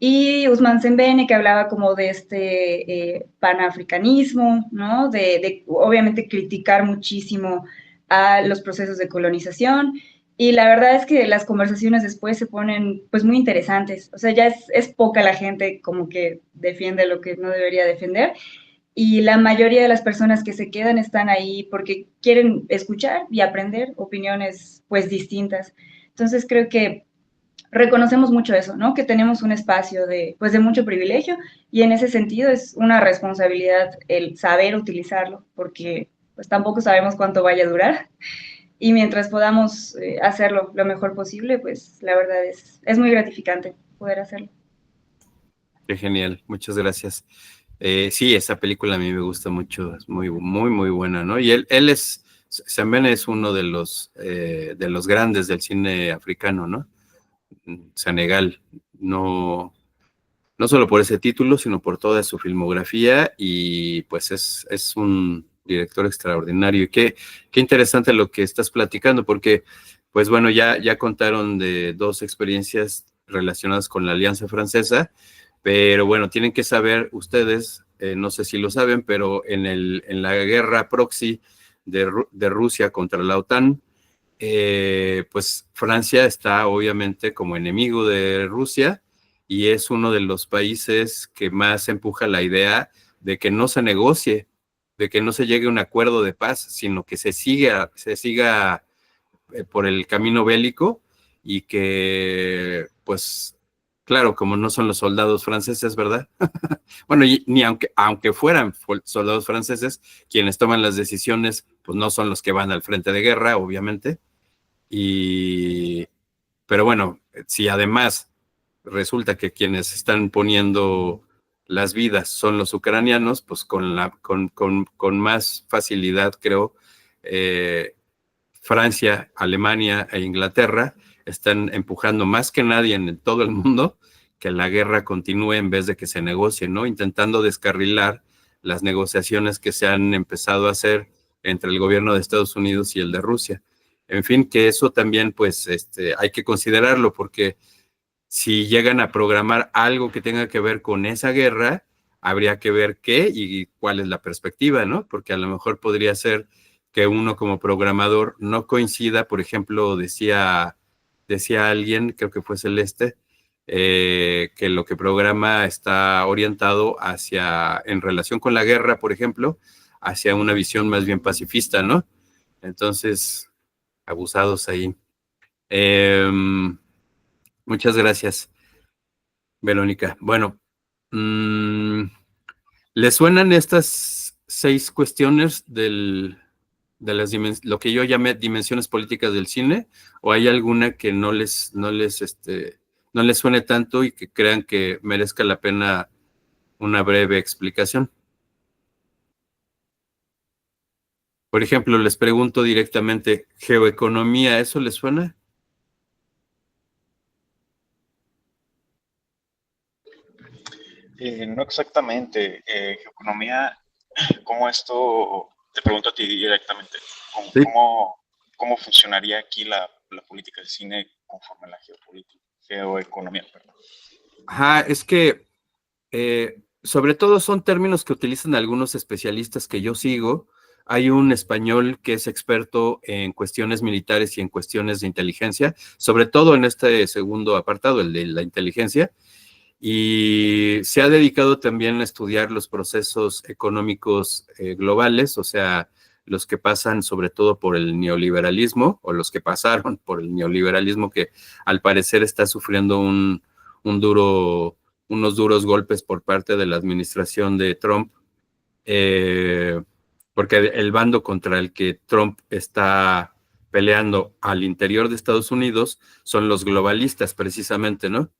y Ousmane Sembene, que hablaba como de este panafricanismo, ¿no? De obviamente criticar muchísimo a los procesos de colonización. Y la verdad es que las conversaciones después se ponen pues muy interesantes. O sea, ya es poca la gente como que defiende lo que no debería defender. Y la mayoría de las personas que se quedan están ahí porque quieren escuchar y aprender opiniones pues distintas. Entonces creo que reconocemos mucho eso, ¿no? Que tenemos un espacio de, pues, de mucho privilegio y en ese sentido es una responsabilidad el saber utilizarlo, porque pues tampoco sabemos cuánto vaya a durar y mientras podamos hacerlo lo mejor posible, pues la verdad es muy gratificante poder hacerlo. Qué genial, muchas gracias. Sí, esa película a mí me gusta mucho, es muy, muy, muy buena, ¿no? Y él es, Sembene es uno de los grandes del cine africano, ¿no? Senegal, no solo por ese título, sino por toda su filmografía y pues es un director extraordinario. Y qué interesante lo que estás platicando, porque pues bueno, ya contaron de dos experiencias relacionadas con la Alianza Francesa, pero bueno, tienen que saber ustedes, no sé si lo saben, pero en la guerra proxy de Rusia contra la OTAN, pues Francia está obviamente como enemigo de Rusia y es uno de los países que más empuja la idea de que no se negocie, de que no se llegue a un acuerdo de paz, sino que se siga por el camino bélico y que, pues, claro, como no son los soldados franceses, ¿verdad? Bueno, y ni aunque fueran soldados franceses, quienes toman las decisiones, pues no son los que van al frente de guerra, obviamente. Pero bueno, si además resulta que quienes están poniendo las vidas son los ucranianos, pues con más facilidad, creo, Francia, Alemania e Inglaterra están empujando más que nadie en todo el mundo que la guerra continúe en vez de que se negocie, ¿no? Intentando descarrilar las negociaciones que se han empezado a hacer entre el gobierno de Estados Unidos y el de Rusia. En fin, que eso también, pues, hay que considerarlo, porque si llegan a programar algo que tenga que ver con esa guerra, habría que ver qué y cuál es la perspectiva, ¿no? Porque a lo mejor podría ser que uno como programador no coincida, por ejemplo, decía alguien, creo que fue Celeste, que lo que programa está orientado en relación con la guerra, por ejemplo, hacia una visión más bien pacifista, ¿no? Entonces, abusados ahí. Muchas gracias, Verónica. Bueno, ¿le suenan estas 6 cuestiones de lo que yo llamé dimensiones políticas del cine? ¿O hay alguna que no les suene tanto y que crean que merezca la pena una breve explicación? Por ejemplo, les pregunto directamente, ¿geoeconomía, eso les suena? No exactamente. Geoeconomía, ¿cómo esto, te pregunto a ti directamente, Sí. cómo funcionaría aquí la política de cine conforme a la geoeconomía? Perdón. Ajá, es que sobre todo son términos que utilizan algunos especialistas que yo sigo. Hay un español que es experto en cuestiones militares y en cuestiones de inteligencia, sobre todo en este segundo apartado, el de la inteligencia, y se ha dedicado también a estudiar los procesos económicos globales, o sea, los que pasan sobre todo por el neoliberalismo, o los que pasaron por el neoliberalismo, que al parecer está sufriendo unos duros golpes por parte de la administración de Trump, porque el bando contra el que Trump está peleando al interior de Estados Unidos son los globalistas, precisamente, ¿no?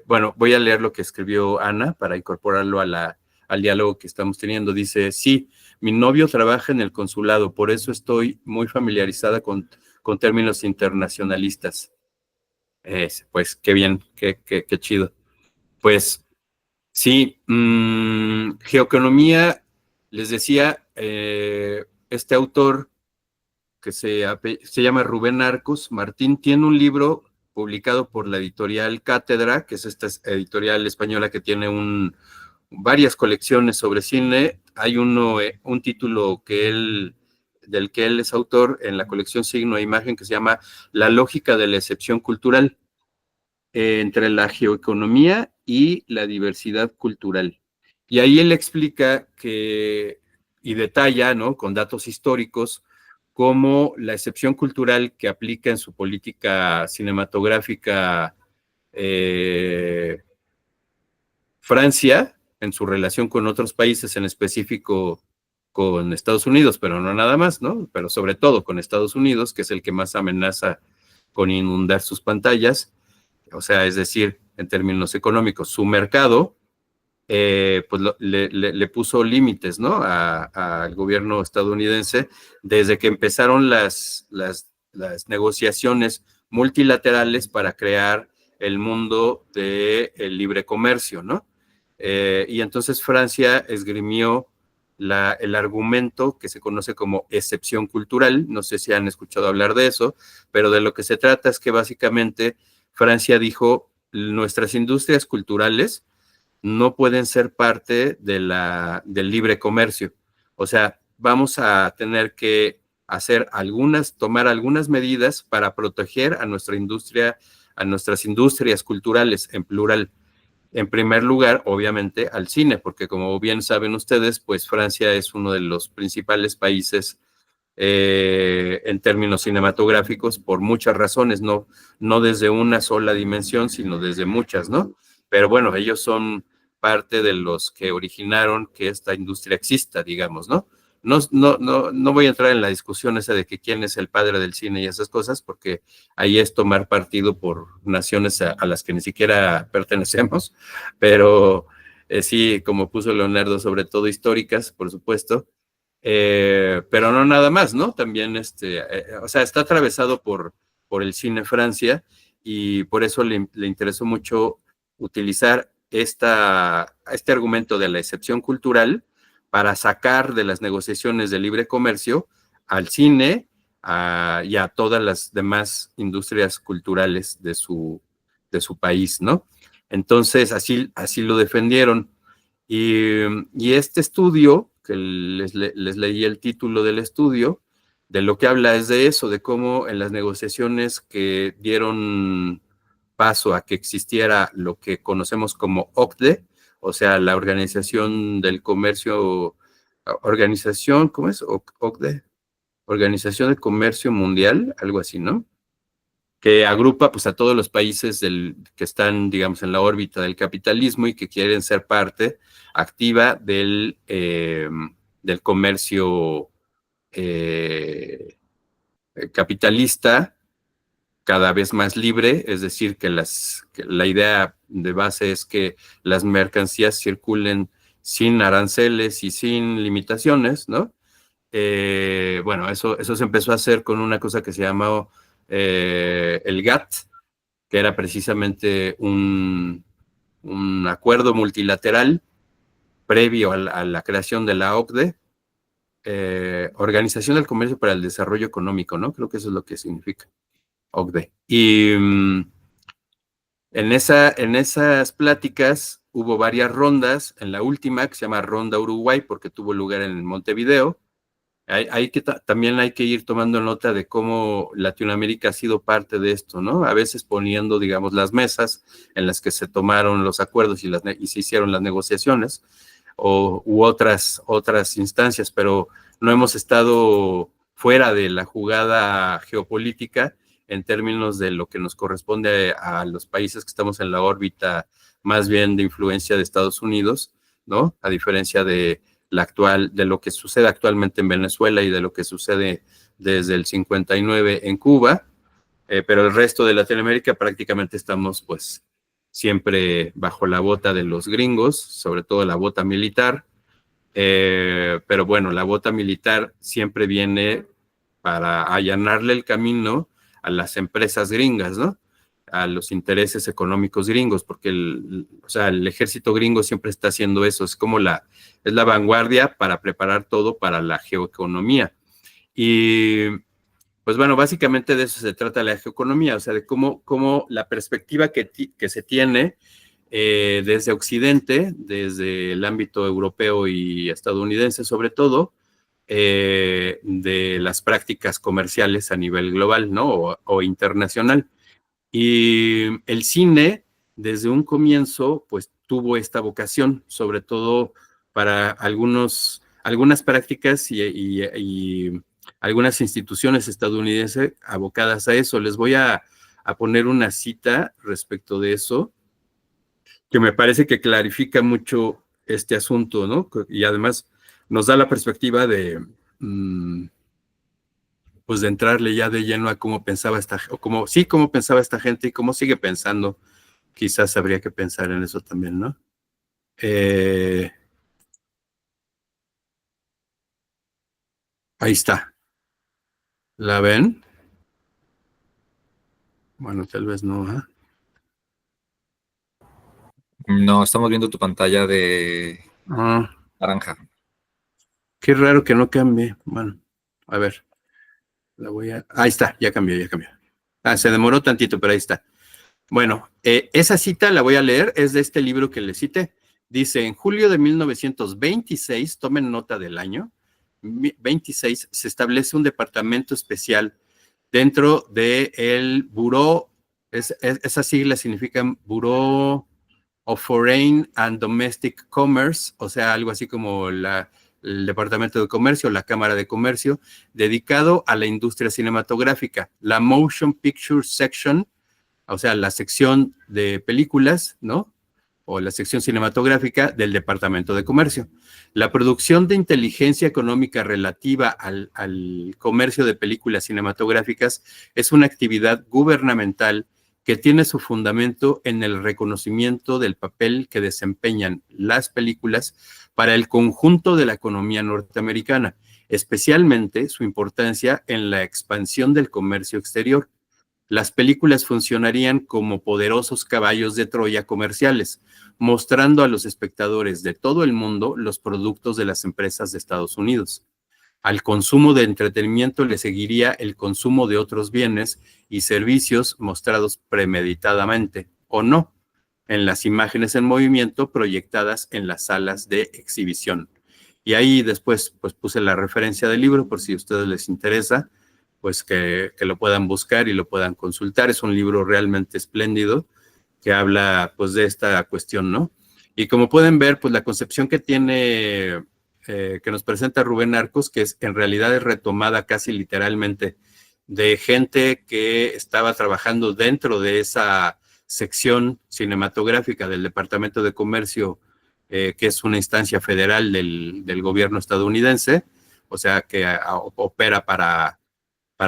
Bueno, voy a leer lo que escribió Ana para incorporarlo al diálogo que estamos teniendo. Dice, sí, mi novio trabaja en el consulado, por eso estoy muy familiarizada con términos internacionalistas. Pues qué bien, qué chido. Pues Sí, geoeconomía, les decía, este autor que se llama Rubén Arcos Martín, tiene un libro publicado por la editorial Cátedra, que es esta editorial española que tiene varias colecciones sobre cine. Hay un título del que él es autor en la colección Signo e Imagen, que se llama La lógica de la excepción cultural, entre la geoeconomía y la diversidad cultural. Y ahí él explica y detalla, ¿no?, con datos históricos, cómo la excepción cultural que aplica en su política cinematográfica Francia, en su relación con otros países, en específico con Estados Unidos, pero no nada más, ¿no? Pero sobre todo con Estados Unidos, que es el que más amenaza con inundar sus pantallas, o sea, es decir, en términos económicos, su mercado, pues le puso límites, ¿no?, al gobierno estadounidense desde que empezaron las negociaciones multilaterales para crear el mundo del libre comercio, ¿no? Y entonces Francia esgrimió el argumento que se conoce como excepción cultural. No sé si han escuchado hablar de eso, pero de lo que se trata es que básicamente Francia dijo: nuestras industrias culturales no pueden ser parte del libre comercio. O sea, vamos a tener que tomar algunas medidas para proteger a nuestra industria, a nuestras industrias culturales en plural. En primer lugar, obviamente, al cine, porque como bien saben ustedes, pues Francia es uno de los principales países en términos cinematográficos por muchas razones, no desde una sola dimensión, sino desde muchas, ¿no? Pero bueno, ellos son parte de los que originaron que esta industria exista, digamos, ¿no? No voy a entrar en la discusión esa de que quién es el padre del cine y esas cosas, porque ahí es tomar partido por naciones a las que ni siquiera pertenecemos, pero sí, como puso Leonardo, sobre todo históricas, por supuesto, pero no nada más, ¿no? También, o sea, está atravesado por el cine Francia, y por eso le interesó mucho utilizar este argumento de la excepción cultural para sacar de las negociaciones de libre comercio al cine y a todas las demás industrias culturales de su país, ¿no? Entonces, así lo defendieron. Y este estudio, que les leí el título del estudio, de lo que habla es de eso, de cómo en las negociaciones que dieron paso a que existiera lo que conocemos como OCDE, o sea, la Organización del Comercio, ¿cómo es? OCDE, Organización del Comercio Mundial, algo así, ¿no? Que agrupa pues a todos los países que están, digamos, en la órbita del capitalismo y que quieren ser parte activa del comercio capitalista cada vez más libre, es decir, que la idea de base es que las mercancías circulen sin aranceles y sin limitaciones, ¿no? Bueno, eso se empezó a hacer con una cosa que se llamó el GATT, que era precisamente un acuerdo multilateral previo a la creación de la OCDE, Organización del Comercio para el Desarrollo Económico, ¿no? Creo que eso es lo que significa OCDE. Y en esas pláticas hubo varias rondas. En la última, que se llama Ronda Uruguay, porque tuvo lugar en Montevideo, también hay que ir tomando nota de cómo Latinoamérica ha sido parte de esto, ¿no? A veces poniendo, digamos, las mesas en las que se tomaron los acuerdos y se hicieron las negociaciones, u otras instancias, pero no hemos estado fuera de la jugada geopolítica en términos de lo que nos corresponde a los países que estamos en la órbita más bien de influencia de Estados Unidos, ¿no? A diferencia de lo que sucede actualmente en Venezuela y de lo que sucede desde el 59 en Cuba, pero el resto de Latinoamérica prácticamente estamos pues siempre bajo la bota de los gringos, sobre todo la bota militar, pero bueno, la bota militar siempre viene para allanarle el camino a las empresas gringas, ¿no? a los intereses económicos gringos, porque o sea, el ejército gringo siempre está haciendo eso, es como es la vanguardia para preparar todo para la geoeconomía. Y pues bueno, básicamente de eso se trata la geoeconomía, o sea, de cómo la perspectiva que se tiene desde Occidente, desde el ámbito europeo y estadounidense sobre todo, de las prácticas comerciales a nivel global, ¿no? O internacional. Y el cine, desde un comienzo, pues tuvo esta vocación, sobre todo para algunas prácticas y algunas instituciones estadounidenses abocadas a eso. Les voy a poner una cita respecto de eso, que me parece que clarifica mucho este asunto, ¿no? Y además nos da la perspectiva de, pues de entrarle ya de lleno a cómo pensaba cómo pensaba esta gente y cómo sigue pensando. Quizás habría que pensar en eso también, ¿no? Ahí está. ¿La ven? Bueno, tal vez no, ¿eh? No, estamos viendo tu pantalla de Ah, naranja. qué raro que no cambie. Bueno, a ver. Ahí está, ya cambió, ya cambió. Ah, se demoró tantito, pero ahí está. Bueno, esa cita la voy a leer, es de este libro que le cité. Dice, en julio de 1926, tomen nota del año, 26, se establece un departamento especial dentro del Bureau, esas siglas significan Bureau of Foreign and Domestic Commerce, o sea, algo así como el Departamento de Comercio, la Cámara de Comercio, dedicado a la industria cinematográfica, la Motion Picture Section, o sea, la sección de películas, ¿no? O la sección cinematográfica del Departamento de Comercio. La producción de inteligencia económica relativa al comercio de películas cinematográficas es una actividad gubernamental que tiene su fundamento en el reconocimiento del papel que desempeñan las películas para el conjunto de la economía norteamericana, especialmente su importancia en la expansión del comercio exterior. Las películas funcionarían como poderosos caballos de Troya comerciales, mostrando a los espectadores de todo el mundo los productos de las empresas de Estados Unidos. Al consumo de entretenimiento le seguiría el consumo de otros bienes y servicios mostrados premeditadamente, o no, en las imágenes en movimiento proyectadas en las salas de exhibición. Y ahí después pues puse la referencia del libro por si a ustedes les interesa, pues que lo puedan buscar y lo puedan consultar. Es un libro realmente espléndido que habla pues de esta cuestión, ¿no? Y como pueden ver, pues la concepción que tiene, que nos presenta Rubén Arcos, que en realidad es retomada casi literalmente de gente que estaba trabajando dentro de esa sección cinematográfica del Departamento de Comercio, que es una instancia federal del gobierno estadounidense, o sea, que opera para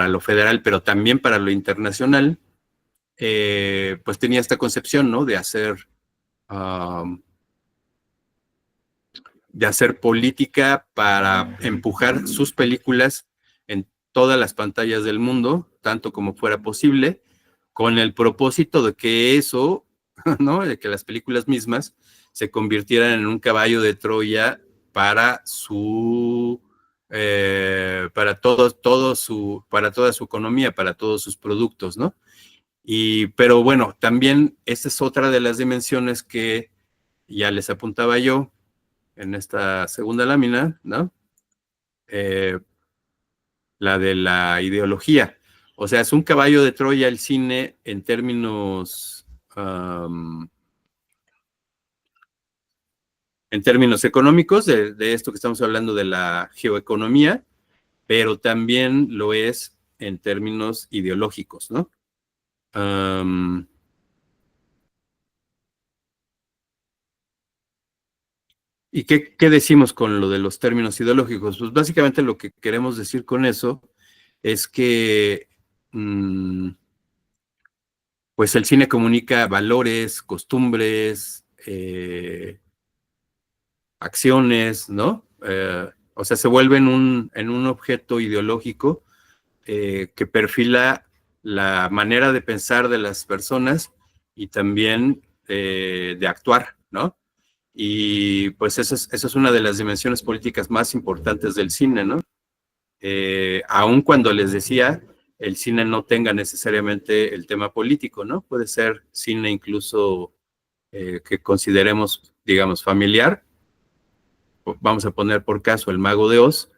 lo federal, pero también para lo internacional, pues tenía esta concepción, ¿no? De hacer política para empujar sus películas en todas las pantallas del mundo, tanto como fuera posible, con el propósito de que eso, ¿no? De que las películas mismas se convirtieran en un caballo de Troya para para toda su economía, para todos sus productos, ¿no? Pero bueno, también esta es otra de las dimensiones que ya les apuntaba yo en esta segunda lámina, ¿no? La de la ideología. O sea, es un caballo de Troya el cine en términos económicos, de esto que estamos hablando de la geoeconomía, pero también lo es en términos ideológicos, ¿no? ¿Y qué decimos con lo de los términos ideológicos? Pues básicamente lo que queremos decir con eso es que pues el cine comunica valores, costumbres, acciones, ¿no? O sea, se vuelve en un objeto ideológico que perfila la manera de pensar de las personas y también de actuar, ¿no? Y pues esa es una de las dimensiones políticas más importantes del cine, ¿no? Aun cuando les decía, el cine no tenga necesariamente el tema político, ¿no? Puede ser cine incluso que consideremos, digamos, familiar. Vamos a poner por caso El Mago de Oz,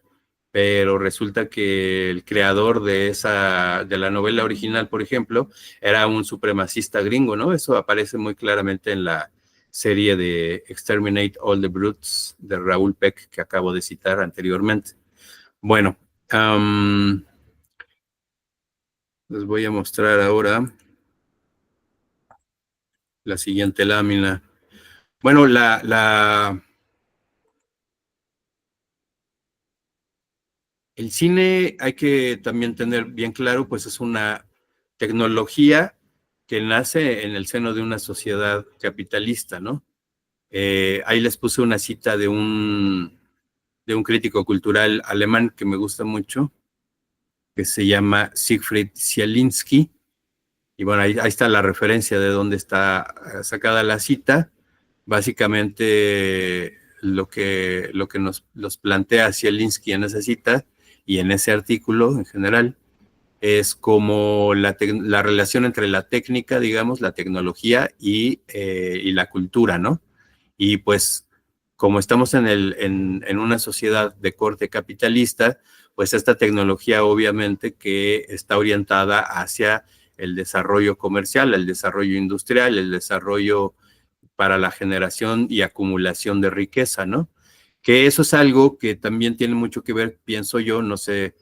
pero resulta que el creador de la novela original, por ejemplo, era un supremacista gringo, ¿no? Eso aparece muy claramente en la serie de Exterminate All the Brutes de Raúl Peck que acabo de citar anteriormente. Bueno, les voy a mostrar ahora la siguiente lámina. Bueno, el cine hay que también tener bien claro, pues es una tecnología que nace en el seno de una sociedad capitalista, ¿no? Ahí les puse una cita de un crítico cultural alemán que me gusta mucho, que se llama Siegfried Zielinski. Y bueno, ahí está la referencia de dónde está sacada la cita. Básicamente lo que nos plantea Zielinski en esa cita y en ese artículo en general es como la relación entre la técnica, digamos, la tecnología y la cultura, ¿no? Y pues como estamos en una sociedad de corte capitalista, pues esta tecnología obviamente que está orientada hacia el desarrollo comercial, el desarrollo industrial, el desarrollo para la generación y acumulación de riqueza, ¿no? Que eso es algo que también tiene mucho que ver, pienso yo, no sé,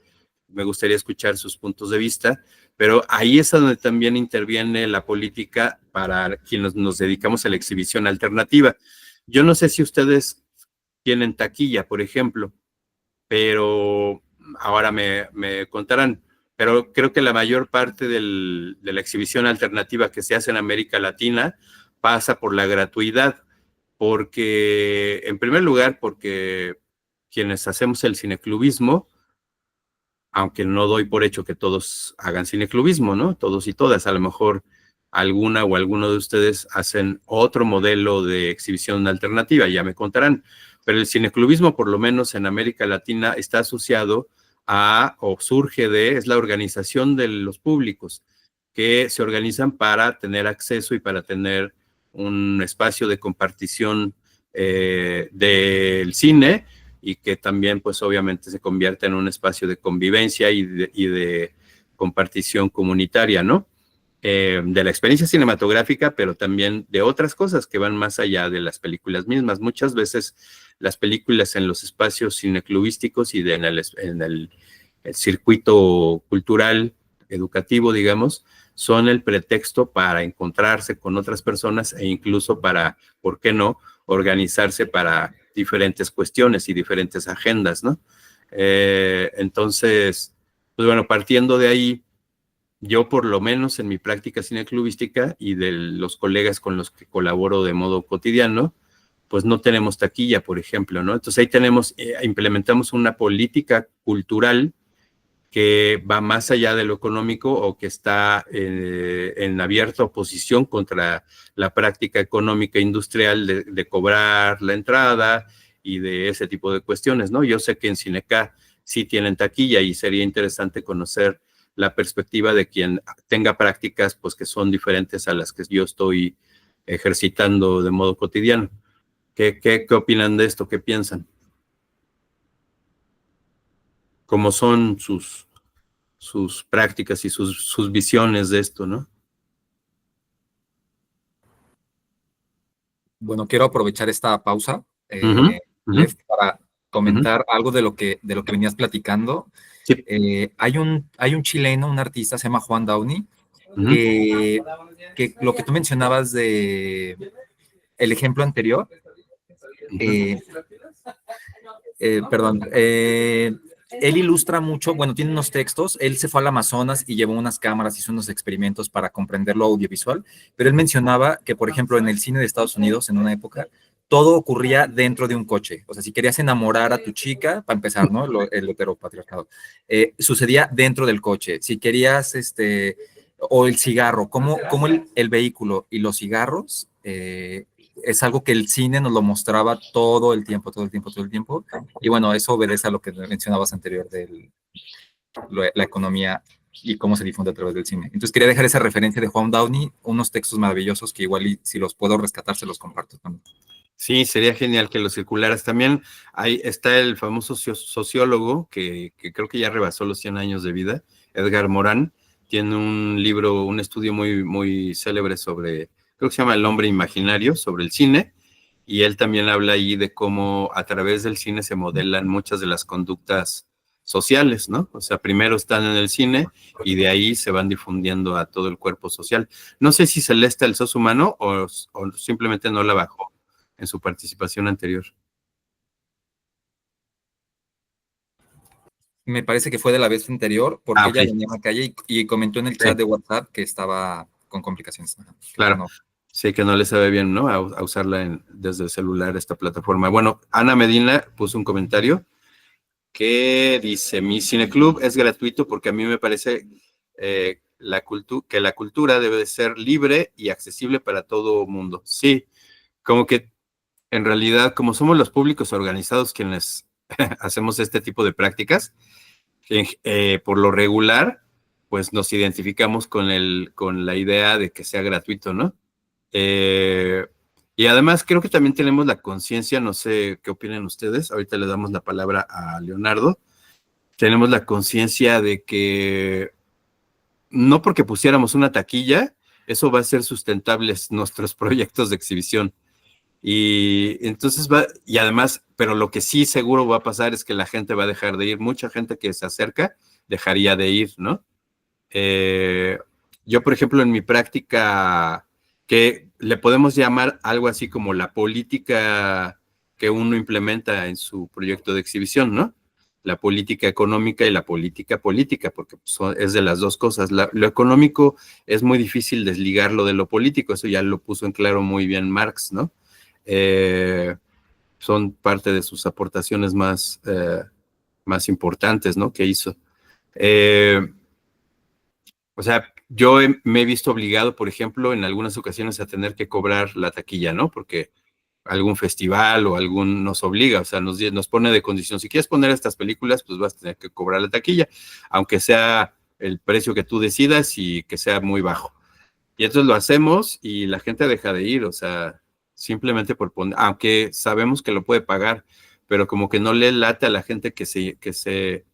me gustaría escuchar sus puntos de vista, pero ahí es donde también interviene la política para quienes nos dedicamos a la exhibición alternativa. Yo no sé si ustedes tienen taquilla, por ejemplo, pero ahora me contarán, pero creo que la mayor parte de la exhibición alternativa que se hace en América Latina pasa por la gratuidad, porque, en primer lugar, porque quienes hacemos el cineclubismo, aunque no doy por hecho que todos hagan cineclubismo, ¿no? Todos y todas, a lo mejor alguna o alguno de ustedes hacen otro modelo de exhibición alternativa, ya me contarán, pero el cineclubismo, por lo menos en América Latina, está asociado o surge es la organización de los públicos que se organizan para tener acceso y para tener un espacio de compartición del cine y que también, pues obviamente, se convierte en un espacio de convivencia y de compartición comunitaria, ¿no? De la experiencia cinematográfica, pero también de otras cosas que van más allá de las películas mismas. Muchas veces las películas en los espacios cineclubísticos y en el circuito cultural, educativo, digamos, son el pretexto para encontrarse con otras personas e incluso para, ¿por qué no?, organizarse para diferentes cuestiones y diferentes agendas, ¿no? Entonces, pues bueno, partiendo de ahí, yo por lo menos en mi práctica cineclubística y de los colegas con los que colaboro de modo cotidiano, pues no tenemos taquilla, por ejemplo, ¿no? Entonces ahí implementamos una política cultural que va más allá de lo económico o que está en abierta oposición contra la práctica económica industrial de cobrar la entrada y de ese tipo de cuestiones, ¿no? Yo sé que en Cineca sí tienen taquilla y sería interesante conocer la perspectiva de quien tenga prácticas pues que son diferentes a las que yo estoy ejercitando de modo cotidiano. ¿Qué opinan de esto? ¿Qué piensan? ¿Cómo son sus prácticas y sus visiones de esto, ¿no? Bueno, quiero aprovechar esta pausa, Lev, para comentar algo de lo que venías platicando. Sí. Hay un chileno, un artista, se llama Juan Downey, que lo que tú mencionabas de el ejemplo anterior, él ilustra mucho, bueno, tiene unos textos, él se fue al Amazonas y llevó unas cámaras, hizo unos experimentos para comprender lo audiovisual, pero él mencionaba que, por ejemplo, en el cine de Estados Unidos, en una época, todo ocurría dentro de un coche. O sea, si querías enamorar a tu chica, para empezar, ¿no? El heteropatriarcado. Sucedía dentro del coche. Si querías o el cigarro, cómo el vehículo y los cigarros es algo que el cine nos lo mostraba todo el tiempo, todo el tiempo, todo el tiempo. Y bueno, eso obedece a lo que mencionabas anterior de la economía y cómo se difunde a través del cine. Entonces quería dejar esa referencia de Juan Downey, unos textos maravillosos que igual y, si los puedo rescatar, se los comparto también. Sí, sería genial que lo circularas. También ahí está el famoso sociólogo que creo que ya rebasó los 100 años de vida, Edgar Morán. Tiene un libro, un estudio muy, muy célebre sobre, creo que se llama El hombre imaginario, sobre el cine. Y él también habla ahí de cómo a través del cine se modelan muchas de las conductas sociales, ¿no? O sea, primero están en el cine y de ahí se van difundiendo a todo el cuerpo social. No sé si Celeste alzó su mano o simplemente no la bajó en su participación anterior. Me parece que fue de la vez anterior, porque ok. ella venía a la calle y comentó en el chat de WhatsApp que estaba con complicaciones. Claro. No. Sí, que no le sabe bien, ¿no? A usarla desde el celular, esta plataforma. Bueno, Ana Medina puso un comentario que dice, mi cineclub es gratuito porque a mí me parece que la cultura debe de ser libre y accesible para todo mundo. Sí, como que en realidad, como somos los públicos organizados quienes hacemos este tipo de prácticas, por lo regular, pues nos identificamos con la idea de que sea gratuito, ¿no? Y además creo que también tenemos la conciencia, no sé qué opinan ustedes, ahorita le damos la palabra a Leonardo, tenemos la conciencia de que no porque pusiéramos una taquilla, eso va a ser sustentables nuestros proyectos de exhibición. Y entonces y además, pero lo que sí seguro va a pasar es que la gente va a dejar de ir, mucha gente que se acerca dejaría de ir, ¿no? Yo, por ejemplo, en mi práctica, que le podemos llamar algo así como la política que uno implementa en su proyecto de exhibición, ¿no? La política económica y la política política, porque es de las dos cosas. Lo económico es muy difícil desligarlo de lo político, eso ya lo puso en claro muy bien Marx, ¿no? Son parte de sus aportaciones más importantes, ¿no? Que hizo. O sea, yo me he visto obligado, por ejemplo, en algunas ocasiones a tener que cobrar la taquilla, ¿no? Porque algún festival o algún nos obliga, o sea, nos pone de condición. Si quieres poner estas películas, pues vas a tener que cobrar la taquilla, aunque sea el precio que tú decidas y que sea muy bajo. Y entonces lo hacemos y la gente deja de ir, o sea, simplemente por poner, aunque sabemos que lo puede pagar, pero como que no le late a la gente que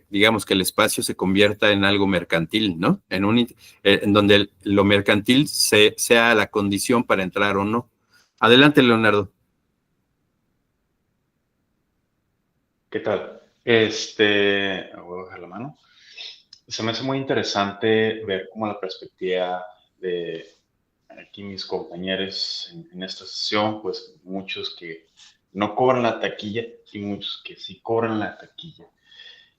digamos que el espacio se convierta en algo mercantil, ¿no? En donde lo mercantil sea la condición para entrar o no. Adelante, Leonardo. ¿Qué tal? Voy a bajar la mano. Se me hace muy interesante ver cómo la perspectiva de aquí mis compañeros en esta sesión, pues muchos que no cobran la taquilla y muchos que sí cobran la taquilla.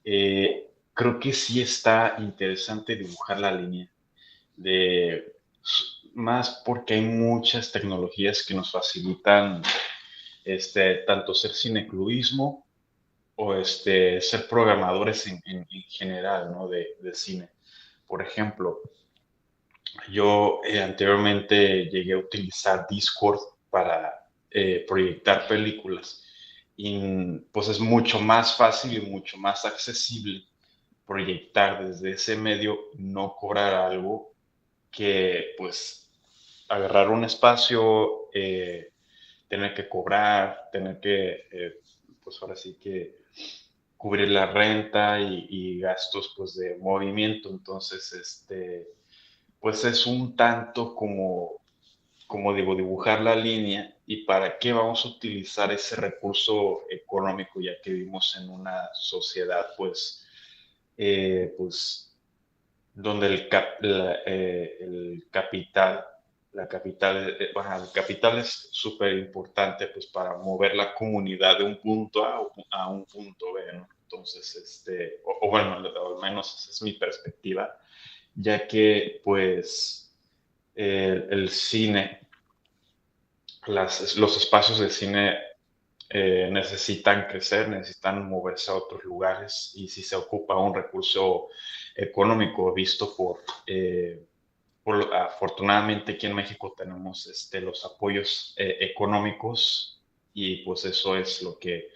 Creo que sí está interesante dibujar la línea de más porque hay muchas tecnologías que nos facilitan tanto ser cineclubismo o ser programadores en general, ¿no? de cine. Por ejemplo, yo anteriormente llegué a utilizar Discord para proyectar películas y pues es mucho más fácil y mucho más accesible proyectar desde ese medio, no cobrar algo que pues agarrar un espacio, tener que cobrar, tener que, pues ahora sí que cubrir la renta y gastos pues de movimiento. Entonces, pues es un tanto como digo, dibujar la línea y para qué vamos a utilizar ese recurso económico, ya que vivimos en una sociedad pues donde el capital, bueno, el capital es súper importante pues para mover la comunidad de un punto A un punto B, ¿no? Entonces, o bueno, al menos esa es mi perspectiva, ya que pues el cine, los espacios de cine necesitan crecer, necesitan moverse a otros lugares y si se ocupa un recurso económico visto afortunadamente aquí en México tenemos los apoyos económicos y pues eso es lo que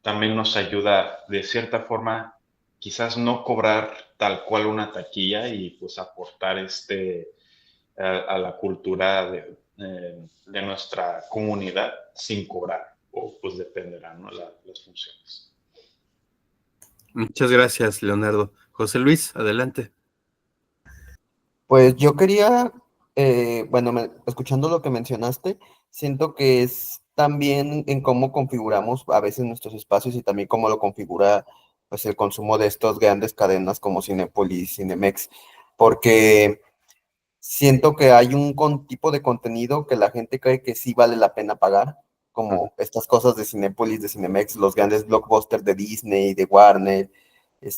también nos ayuda de cierta forma, quizás no cobrar tal cual una taquilla y pues aportar a la cultura de nuestra comunidad sin cobrar, o pues dependerán, ¿no? Las funciones. Muchas gracias, Leonardo. José Luis, adelante. Pues yo quería, bueno, escuchando lo que mencionaste, siento que es también en cómo configuramos a veces nuestros espacios y también cómo lo configura pues el consumo de estas grandes cadenas como Cinépolis, Cinemex, porque siento que hay un tipo de contenido que la gente cree que sí vale la pena pagar, como estas cosas de Cinépolis, de Cinemex, los grandes blockbusters de Disney, de Warner,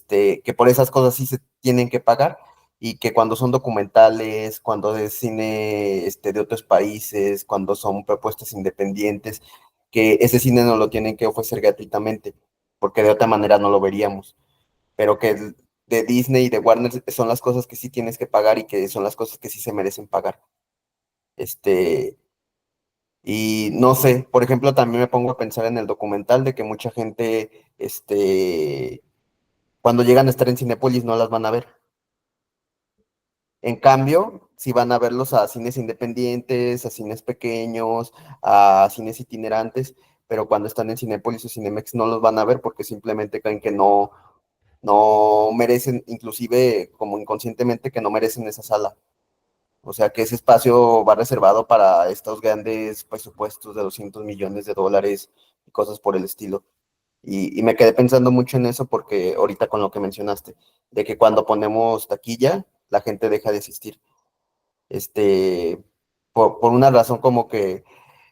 que por esas cosas sí se tienen que pagar y que cuando son documentales, cuando es cine de otros países, cuando son propuestas independientes, que ese cine no lo tienen que ofrecer gratuitamente, porque de otra manera no lo veríamos, pero que de Disney y de Warner son las cosas que sí tienes que pagar y que son las cosas que sí se merecen pagar. Y no sé, por ejemplo, también me pongo a pensar en el documental de que mucha gente, cuando llegan a estar en Cinépolis no las van a ver. En cambio, si van a verlos a cines independientes, a cines pequeños, a cines itinerantes, pero cuando están en Cinépolis o Cinemex no los van a ver porque simplemente creen que no merecen, inclusive como inconscientemente que no merecen esa sala. O sea que ese espacio va reservado para estos grandes presupuestos de $200 millones y cosas por el estilo. Y me quedé pensando mucho en eso porque ahorita con lo que mencionaste, de que cuando ponemos taquilla, la gente deja de asistir. Por una razón como que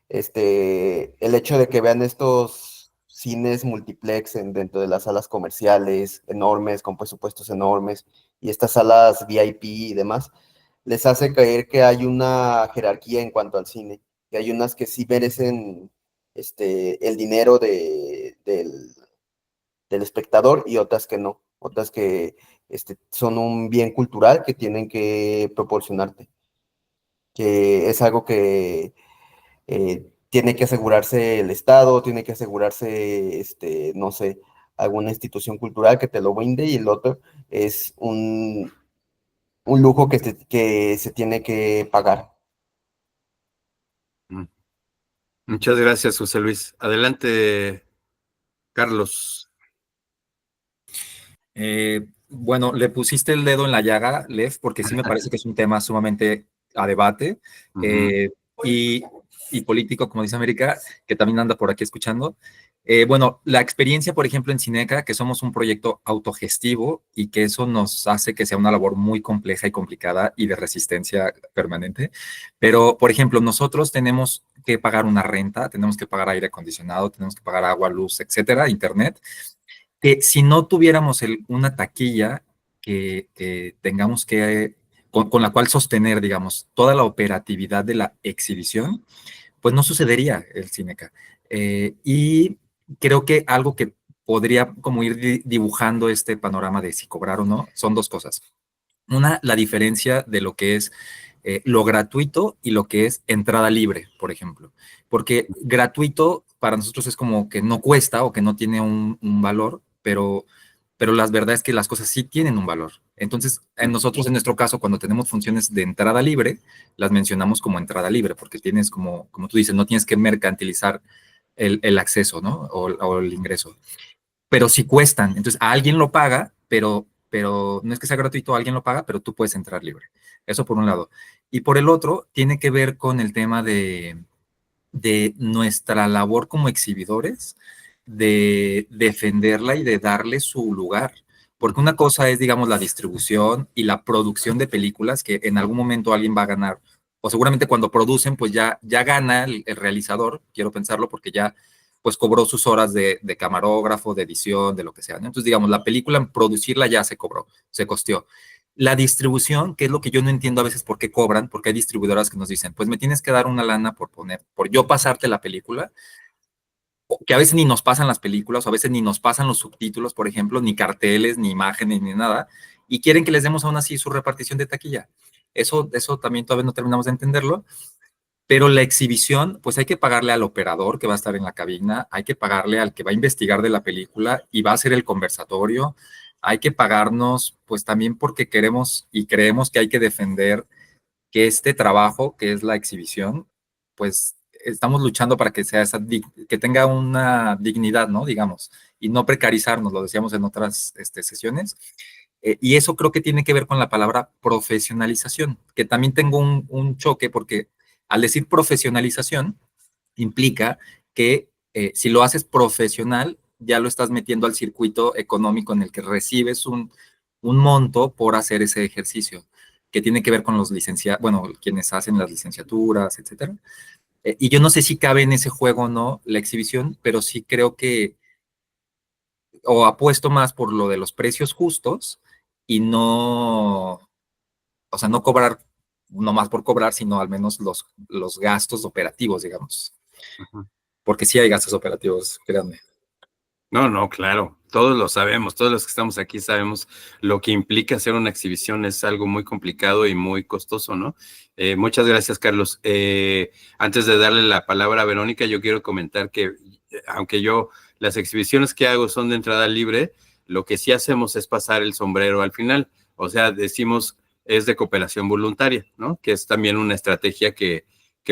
el hecho de que vean estos cines multiplex dentro de las salas comerciales enormes, con presupuestos enormes, y estas salas VIP y demás, les hace creer que hay una jerarquía en cuanto al cine, que hay unas que sí merecen el dinero del espectador y otras que no, otras que son un bien cultural que tienen que proporcionarte, que es algo que tiene que asegurarse el Estado, tiene que asegurarse, no sé, alguna institución cultural que te lo brinde, y el otro es un lujo que se tiene que pagar. Muchas gracias, José Luis. Adelante, Carlos. Bueno, le pusiste el dedo en la llaga, Lev, porque sí me parece que es un tema sumamente a debate y, y político, como dice América, que también anda por aquí escuchando. Bueno, la experiencia, por ejemplo, en Cineca, que somos un proyecto autogestivo y que eso nos hace que sea una labor muy compleja y complicada y de resistencia permanente. Pero, por ejemplo, nosotros tenemos que pagar una renta, tenemos que pagar aire acondicionado, tenemos que pagar agua, luz, etcétera, internet, que si no tuviéramos una taquilla que tengamos que, con la cual sostener, digamos, toda la operatividad de la exhibición, pues no sucedería el Cineca. Y creo que algo que podría como ir dibujando este panorama de si cobrar o no, son dos cosas. Una, la diferencia de lo que es lo gratuito y lo que es entrada libre, por ejemplo. Porque gratuito para nosotros es como que no cuesta o que no tiene un valor, pero la verdad es que las cosas sí tienen un valor. Entonces, nosotros en nuestro caso, cuando tenemos funciones de entrada libre, las mencionamos como entrada libre, porque tienes como tú dices, no tienes que mercantilizar el acceso, ¿no? O el ingreso. Pero sí cuestan. Entonces, a alguien lo paga, pero no es que sea gratuito, alguien lo paga, pero tú puedes entrar libre. Eso por un lado. Y por el otro, tiene que ver con el tema de nuestra labor como exhibidores, de defenderla y de darle su lugar. Porque una cosa es, digamos, la distribución y la producción de películas, que en algún momento alguien va a ganar, o seguramente cuando producen, pues ya gana el realizador, quiero pensarlo, porque ya pues cobró sus horas de camarógrafo, de edición, de lo que sea, ¿no? Entonces, digamos, la película en producirla ya se cobró, se costeó. La distribución, que es lo que yo no entiendo a veces por qué cobran, porque hay distribuidoras que nos dicen, pues me tienes que dar una lana por yo pasarte la película, que a veces ni nos pasan las películas, o a veces ni nos pasan los subtítulos, por ejemplo, ni carteles, ni imágenes, ni nada, y quieren que les demos aún así su repartición de taquilla. Eso también todavía no terminamos de entenderlo, pero la exhibición, pues hay que pagarle al operador que va a estar en la cabina, hay que pagarle al que va a investigar de la película y va a hacer el conversatorio, hay que pagarnos, pues también porque queremos y creemos que hay que defender que este trabajo, que es la exhibición, pues estamos luchando para que sea que tenga una dignidad, ¿no? Digamos, y no precarizarnos, lo decíamos en otras sesiones. Y eso creo que tiene que ver con la palabra profesionalización, que también tengo un choque porque al decir profesionalización implica que si lo haces profesional, ya lo estás metiendo al circuito económico en el que recibes un monto por hacer ese ejercicio, que tiene que ver con los licenciados, bueno, quienes hacen las licenciaturas, etcétera. Y yo no sé si cabe en ese juego o no la exhibición, pero sí creo que, o apuesto más por lo de los precios justos y no, o sea, no cobrar, no más por cobrar, sino al menos los gastos operativos, digamos. Ujú. Porque sí hay gastos operativos, créanme. No, claro, todos lo sabemos, todos los que estamos aquí sabemos lo que implica hacer una exhibición, es algo muy complicado y muy costoso, ¿no? Muchas gracias, Carlos. Antes de darle la palabra a Verónica, yo quiero comentar que aunque las exhibiciones que hago son de entrada libre, lo que sí hacemos es pasar el sombrero al final, o sea, decimos es de cooperación voluntaria, ¿no? Que es también una estrategia que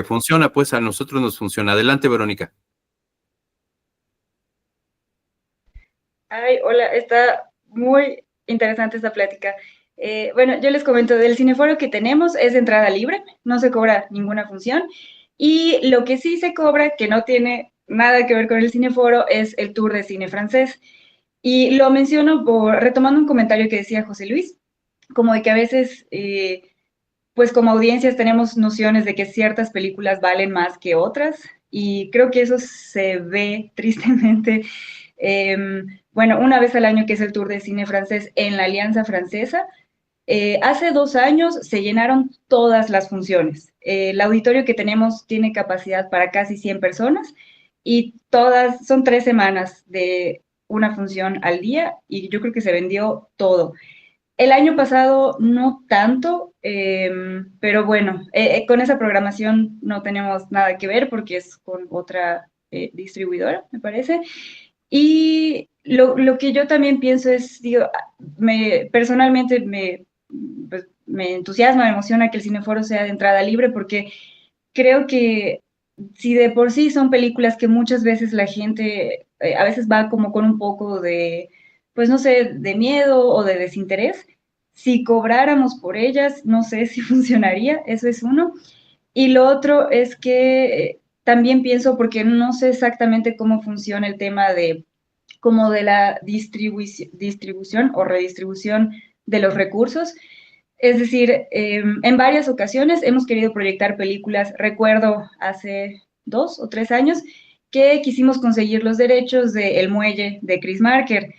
funciona, pues a nosotros nos funciona. Adelante, Verónica. Ay, hola, está muy interesante esta plática. Bueno, yo les comento, del cineforo que tenemos es de entrada libre, no se cobra ninguna función, y lo que sí se cobra, que no tiene nada que ver con el cineforo, es el tour de cine francés. Y lo menciono retomando un comentario que decía José Luis, como de que a veces, pues como audiencias tenemos nociones de que ciertas películas valen más que otras, y creo que eso se ve tristemente. Bueno, una vez al año que es el Tour de Cine Francés en la Alianza Francesa. Hace 2 años se llenaron todas las funciones. El auditorio que tenemos tiene capacidad para casi 100 personas y todas, son 3 semanas de una función al día y yo creo que se vendió todo. El año pasado no tanto, pero bueno, con esa programación no tenemos nada que ver porque es con otra distribuidora, me parece. Y lo que yo también pienso es, digo, personalmente pues, me entusiasma, me emociona que el cineforo sea de entrada libre porque creo que si de por sí son películas que muchas veces la gente a veces va como con un poco de, pues no sé, de miedo o de desinterés, si cobráramos por ellas, no sé si funcionaría, eso es uno. Y lo otro es que también pienso, porque no sé exactamente cómo funciona el tema de como de la distribución o redistribución de los recursos. Es decir, en varias ocasiones hemos querido proyectar películas. Recuerdo hace 2 o 3 años que quisimos conseguir los derechos de El Muelle de Chris Marker.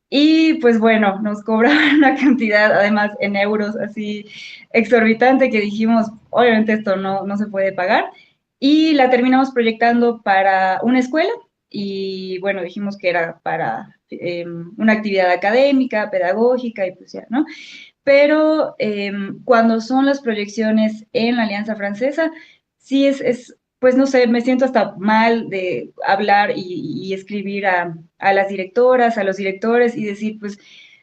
Y pues bueno, nos cobraron una cantidad, además en euros, así exorbitante, que dijimos, obviamente esto no se puede pagar. Y la terminamos proyectando para una escuela y bueno, dijimos que era para una actividad académica, pedagógica y pues ya, ¿no? Pero cuando son las proyecciones en la Alianza Francesa, sí pues no sé, me siento hasta mal de hablar y escribir a las directoras, a los directores y decir, pues,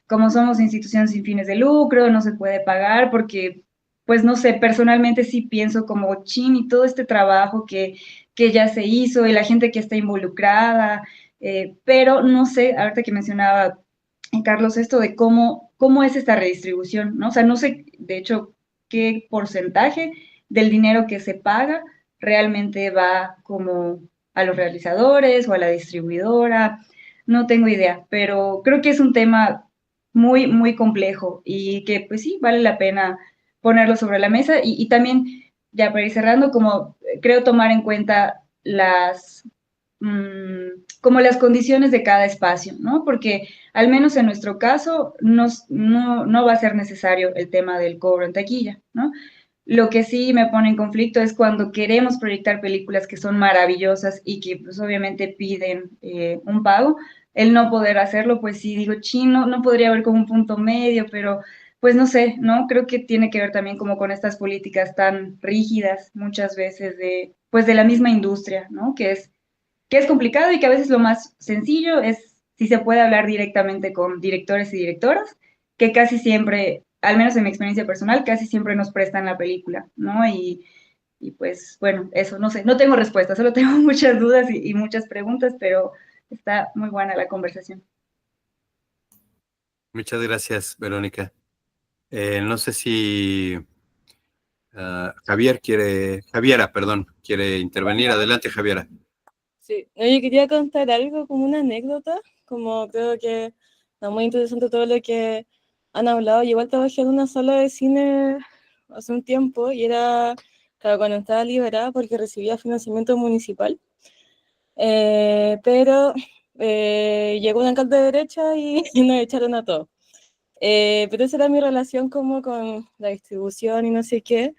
como somos instituciones sin fines de lucro, no se puede pagar porque, pues, no sé, personalmente sí pienso como, chin, y todo este trabajo que ya se hizo y la gente que está involucrada, pero no sé, ahorita que mencionaba Carlos, esto de cómo es esta redistribución, ¿no? O sea, no sé, de hecho, qué porcentaje del dinero que se paga realmente va como a los realizadores o a la distribuidora, no tengo idea, pero creo que es un tema muy, muy complejo y que pues sí, vale la pena ponerlo sobre la mesa y también, ya para ir cerrando, como creo tomar en cuenta como las condiciones de cada espacio, ¿no? Porque al menos en nuestro caso no va a ser necesario el tema del cobro en taquilla, ¿no? Lo que sí me pone en conflicto es cuando queremos proyectar películas que son maravillosas y que pues obviamente piden un pago, el no poder hacerlo, pues sí digo, chino, no podría haber como un punto medio, pero pues no sé, ¿no? Creo que tiene que ver también como con estas políticas tan rígidas muchas veces de, pues de la misma industria, ¿no? Que es complicado y que a veces lo más sencillo es si se puede hablar directamente con directores y directoras, que casi siempre, al menos en mi experiencia personal, casi siempre nos prestan la película, ¿no? Y pues bueno, eso, no sé, no tengo respuesta, solo tengo muchas dudas y muchas preguntas, pero está muy buena la conversación. Muchas gracias, Verónica. No sé si Javiera, perdón, quiere intervenir. Adelante, Javiera. Sí, no, yo quería contar algo como una anécdota, como creo que es muy interesante todo lo que han hablado. Yo igual trabajé en una sala de cine hace un tiempo y era, claro, cuando estaba liberada porque recibía financiamiento municipal, pero llegó un alcalde de derecha y, y nos echaron a todos. Pero esa era mi relación como con la distribución y no sé qué.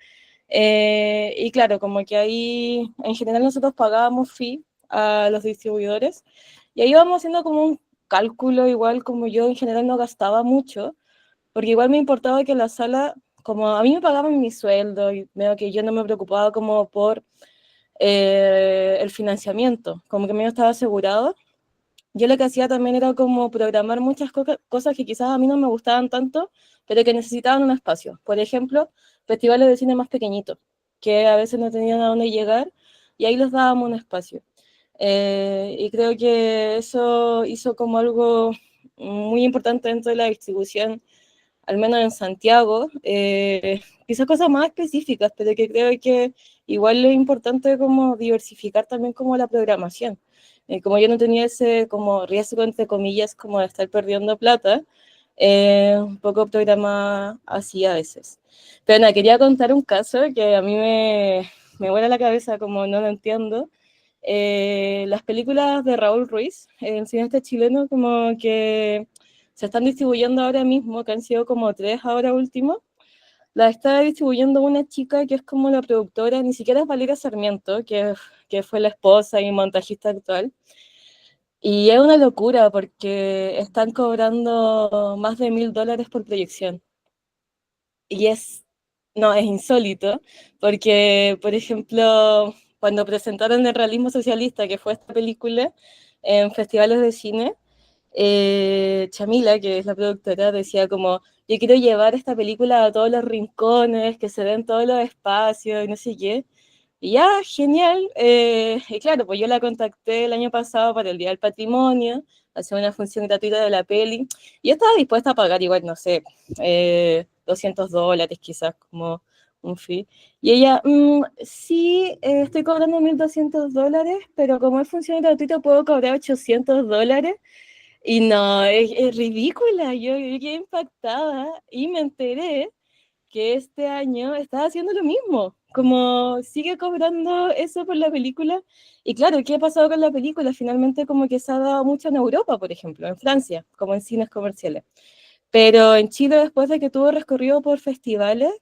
Y claro, como que ahí en general nosotros pagábamos fee a los distribuidores y ahí íbamos haciendo como un cálculo, igual como yo en general no gastaba mucho, porque igual me importaba que la sala, como a mí me pagaban mi sueldo y veo que yo no me preocupaba como por el financiamiento, como que me estaba asegurado. Yo lo que hacía también era como programar muchas cosas que quizás a mí no me gustaban tanto, pero que necesitaban un espacio. Por ejemplo, festivales de cine más pequeñitos, que a veces no tenían a dónde llegar, y ahí les dábamos un espacio. Y creo que eso hizo como algo muy importante dentro de la distribución, al menos en Santiago. Quizás cosas más específicas, pero que creo que igual es importante como diversificar también como la programación. Como yo no tenía ese como riesgo, entre comillas, como de estar perdiendo plata, un poco programa así a veces. Pero nada, quería contar un caso que a mí me vuela la cabeza, como no lo entiendo. Las películas de Raúl Ruiz, el cineasta chileno, como que se están distribuyendo ahora mismo, que han sido como 3 ahora último. La está distribuyendo una chica que es como la productora, ni siquiera es Valeria Sarmiento, que fue la esposa y montajista actual. Y es una locura porque están cobrando más de $1.000 por proyección. Y no, es insólito, porque, por ejemplo, cuando presentaron el realismo socialista, que fue esta película, en festivales de cine, Chamila, que es la productora, decía como, yo quiero llevar esta película a todos los rincones, que se den todos los espacios y no sé qué. Y ya, genial. Y claro, pues yo la contacté el año pasado para el Día del Patrimonio, hacer una función gratuita de la peli, y yo estaba dispuesta a pagar igual, no sé, $200 quizás como un fee. Y ella, sí, estoy cobrando $1.200, pero como es función gratuita puedo cobrar $800. Y no, es ridícula, yo quedé impactada y me enteré que este año estaba haciendo lo mismo, como sigue cobrando eso por la película. Y claro, ¿qué ha pasado con la película? Finalmente como que se ha dado mucho en Europa, por ejemplo, en Francia, como en cines comerciales. Pero en Chile, después de que tuvo recorrido por festivales,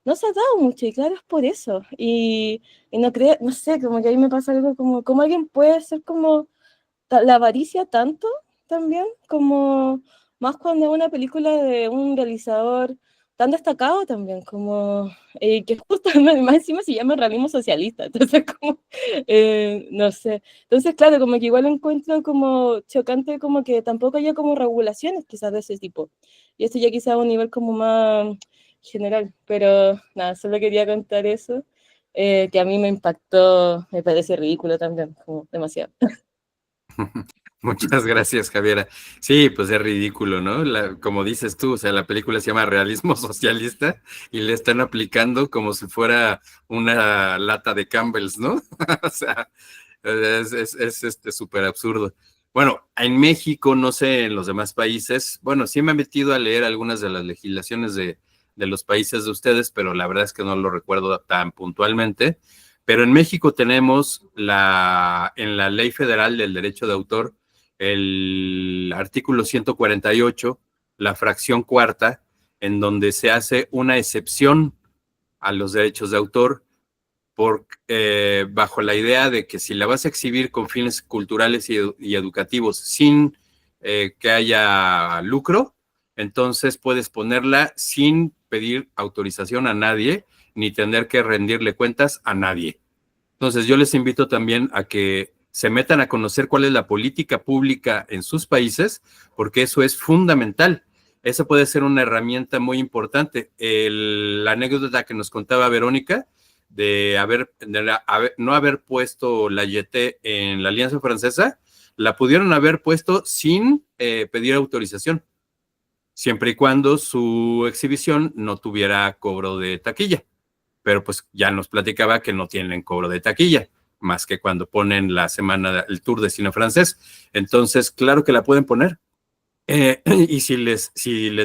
no se ha dado mucho, y claro, es por eso. Y no creo, no sé, como que ahí me pasa algo como alguien puede ser como la avaricia tanto también, como más cuando es una película de un realizador tan destacado también, como que justo más encima se llama realismo socialista, entonces como, no sé, entonces claro, como que igual encuentro como chocante como que tampoco haya como regulaciones quizás de ese tipo, y esto ya quizás a un nivel como más general, pero nada, solo quería contar eso, que a mí me impactó, me parece ridículo también, como demasiado. Muchas gracias, Javiera. Sí, pues es ridículo, ¿no? Como dices tú, o sea, la película se llama Realismo Socialista y le están aplicando como si fuera una lata de Campbell's, ¿no? O sea, es súper absurdo. Bueno, en México, no sé, en los demás países, bueno, sí me he metido a leer algunas de las legislaciones de los países de ustedes, pero la verdad es que no lo recuerdo tan puntualmente. Pero en México tenemos en la Ley Federal del Derecho de Autor, el artículo 148, la fracción cuarta, en donde se hace una excepción a los derechos de autor bajo la idea de que si la vas a exhibir con fines culturales y educativos sin que haya lucro, entonces puedes ponerla sin pedir autorización a nadie ni tener que rendirle cuentas a nadie. Entonces yo les invito también a que se metan a conocer cuál es la política pública en sus países, porque eso es fundamental. Esa puede ser una herramienta muy importante. La anécdota que nos contaba Verónica de no haber puesto la YT en la Alianza Francesa, la pudieron haber puesto sin pedir autorización, siempre y cuando su exhibición no tuviera cobro de taquilla. Pero pues ya nos platicaba que no tienen cobro de taquilla, más que cuando ponen el tour de cine francés. Entonces, claro que la pueden poner. Y si les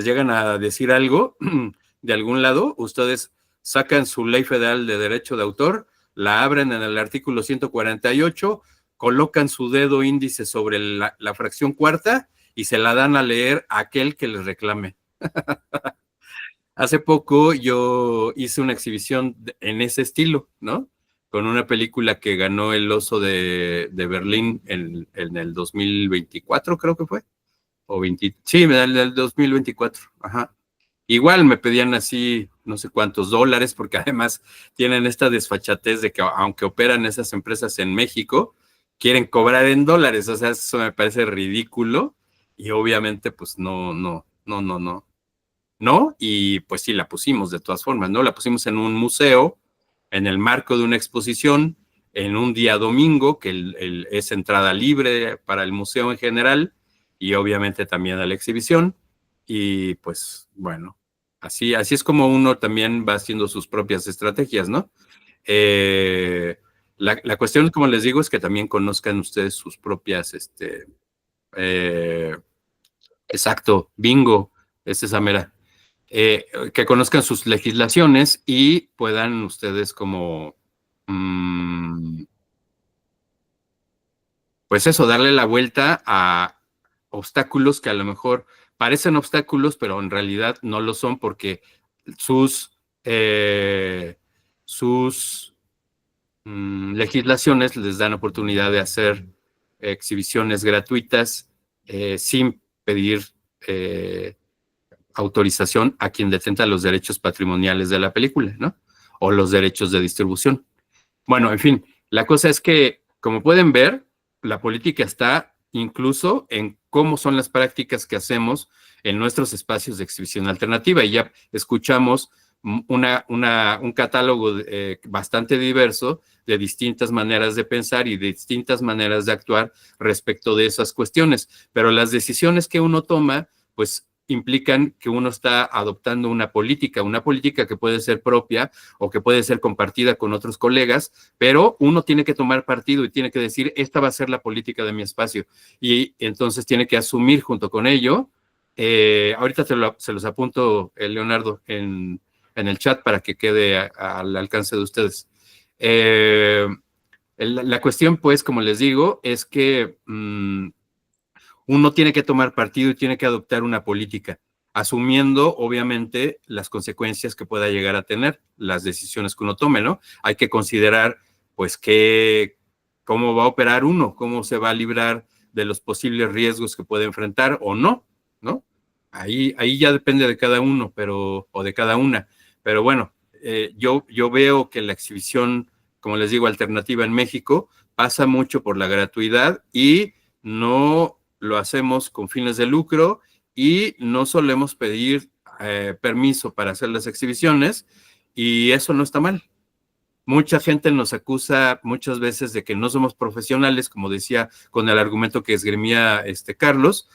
llegan a decir algo de algún lado, ustedes sacan su ley federal de derecho de autor, la abren en el artículo 148, colocan su dedo índice sobre la fracción cuarta y se la dan a leer a aquel que les reclame. Hace poco yo hice una exhibición en ese estilo, ¿no? Con una película que ganó el Oso de Berlín en el 2024, creo que fue. Sí, en el 2024, ajá. Igual me pedían así no sé cuántos dólares, porque además tienen esta desfachatez de que aunque operan esas empresas en México, quieren cobrar en dólares. O sea, eso me parece ridículo y obviamente pues no, y pues sí, la pusimos de todas formas, ¿no? La pusimos en un museo, en el marco de una exposición, en un día domingo, que es entrada libre para el museo en general, y obviamente también a la exhibición, y pues, bueno, así es como uno también va haciendo sus propias estrategias, ¿no? La cuestión, como les digo, es que también conozcan ustedes sus propias, exacto, bingo, es esa mera. Que conozcan sus legislaciones y puedan ustedes como, pues eso, darle la vuelta a obstáculos que a lo mejor parecen obstáculos, pero en realidad no lo son porque sus legislaciones les dan oportunidad de hacer exhibiciones gratuitas sin pedir autorización a quien detenta los derechos patrimoniales de la película, ¿no? O los derechos de distribución. Bueno, en fin, la cosa es que, como pueden ver, la política está incluso en cómo son las prácticas que hacemos en nuestros espacios de exhibición alternativa. Y ya escuchamos un catálogo bastante diverso de distintas maneras de pensar y de distintas maneras de actuar respecto de esas cuestiones. Pero las decisiones que uno toma, pues implican que uno está adoptando una política que puede ser propia o que puede ser compartida con otros colegas, pero uno tiene que tomar partido y tiene que decir, esta va a ser la política de mi espacio. Y entonces tiene que asumir junto con ello, ahorita se los apunto, Leonardo, en el chat para que quede al alcance de ustedes. La cuestión, pues, como les digo, es que uno tiene que tomar partido y tiene que adoptar una política, asumiendo, obviamente, las consecuencias que pueda llegar a tener las decisiones que uno tome, ¿no? Hay que considerar, pues, cómo va a operar uno, cómo se va a librar de los posibles riesgos que puede enfrentar o no, ¿no? Ahí ya depende de cada uno, o de cada una. Pero bueno, yo veo que la exhibición, como les digo, alternativa en México, pasa mucho por la gratuidad y no lo hacemos con fines de lucro y no solemos pedir permiso para hacer las exhibiciones y eso no está mal. Mucha gente nos acusa muchas veces de que no somos profesionales, como decía con el argumento que esgrimía Carlos,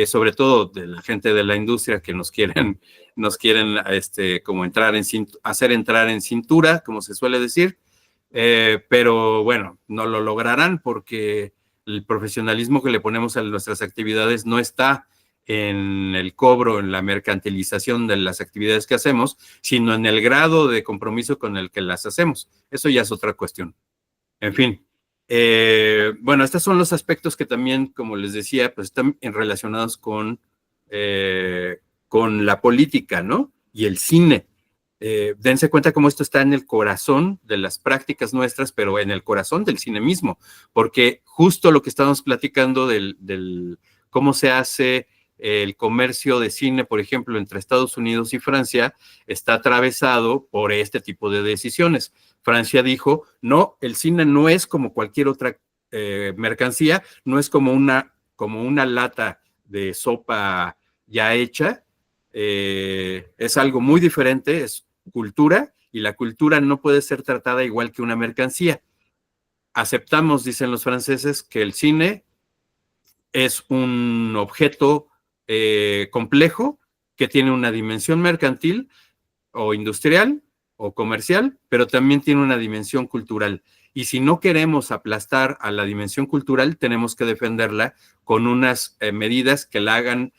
sobre todo de la gente de la industria que nos quieren como hacer entrar en cintura, como se suele decir, pero bueno, no lo lograrán porque el profesionalismo que le ponemos a nuestras actividades no está en el cobro, en la mercantilización de las actividades que hacemos, sino en el grado de compromiso con el que las hacemos. Eso ya es otra cuestión. En fin, bueno, estos son los aspectos que también, como les decía, pues están relacionados con la política, ¿no? Y el cine. dense cuenta cómo esto está en el corazón de las prácticas nuestras, pero en el corazón del cine mismo, porque justo lo que estábamos platicando del cómo se hace el comercio de cine, por ejemplo, entre Estados Unidos y Francia, está atravesado por este tipo de decisiones. Francia dijo, no, el cine no es como cualquier otra mercancía, no es como una lata de sopa ya hecha, es algo muy diferente, es cultura, y la cultura no puede ser tratada igual que una mercancía. Aceptamos, dicen los franceses, que el cine es un objeto complejo que tiene una dimensión mercantil o industrial o comercial, pero también tiene una dimensión cultural. Y si no queremos aplastar a la dimensión cultural, tenemos que defenderla con unas medidas que le hagan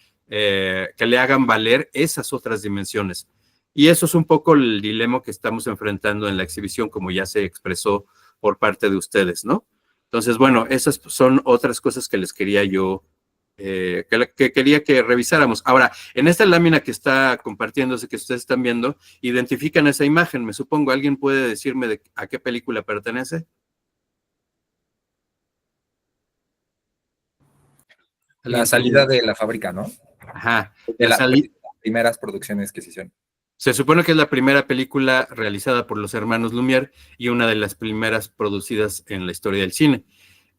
valer esas otras dimensiones. Y eso es un poco el dilema que estamos enfrentando en la exhibición, como ya se expresó por parte de ustedes, ¿no? Entonces, bueno, esas son otras cosas que les quería yo, que quería que revisáramos. Ahora, en esta lámina que está compartiéndose, que ustedes están viendo, identifican esa imagen. Me supongo, ¿alguien puede decirme a qué película pertenece? La salida de la fábrica, ¿no? Ajá. De las primeras producciones que se hicieron. Se supone que es la primera película realizada por los hermanos Lumière y una de las primeras producidas en la historia del cine.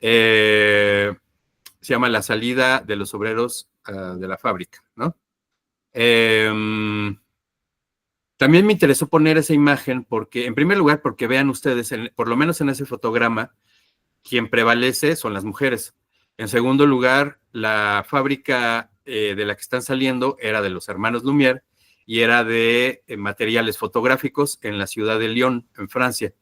Se llama La salida de los obreros de la fábrica, ¿no? También me interesó poner esa imagen porque, en primer lugar, porque vean ustedes, por lo menos en ese fotograma, quien prevalece son las mujeres. En segundo lugar, la fábrica de la que están saliendo era de los hermanos Lumière y era de materiales fotográficos en la ciudad de Lyon, en Francia.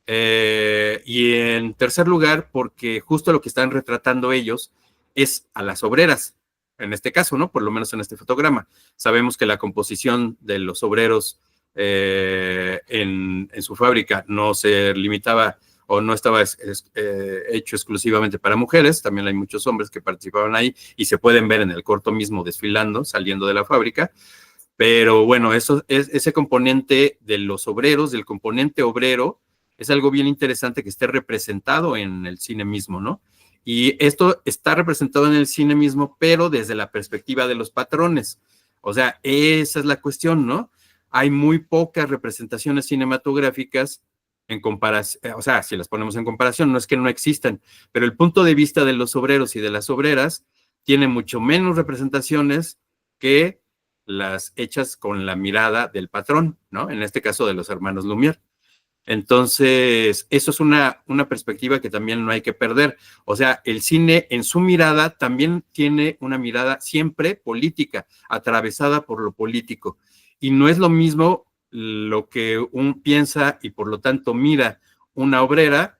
Y en tercer lugar, porque justo lo que están retratando ellos es a las obreras, en este caso, ¿no? Por lo menos en este fotograma. Sabemos que la composición de los obreros en su fábrica no se limitaba o no estaba hecho exclusivamente para mujeres, también hay muchos hombres que participaban ahí y se pueden ver en el corto mismo desfilando, saliendo de la fábrica. Pero bueno, ese componente de los obreros, del componente obrero, es algo bien interesante que esté representado en el cine mismo, ¿no? Y esto está representado en el cine mismo, pero desde la perspectiva de los patrones. O sea, esa es la cuestión, ¿no? Hay muy pocas representaciones cinematográficas en comparación, o sea, si las ponemos en comparación, no es que no existan, pero el punto de vista de los obreros y de las obreras tiene mucho menos representaciones que las hechas con la mirada del patrón, ¿no? En este caso de los hermanos Lumière. Entonces, eso es una perspectiva que también no hay que perder. O sea, el cine en su mirada también tiene una mirada siempre política, atravesada por lo político. Y no es lo mismo lo que un piensa y por lo tanto mira una obrera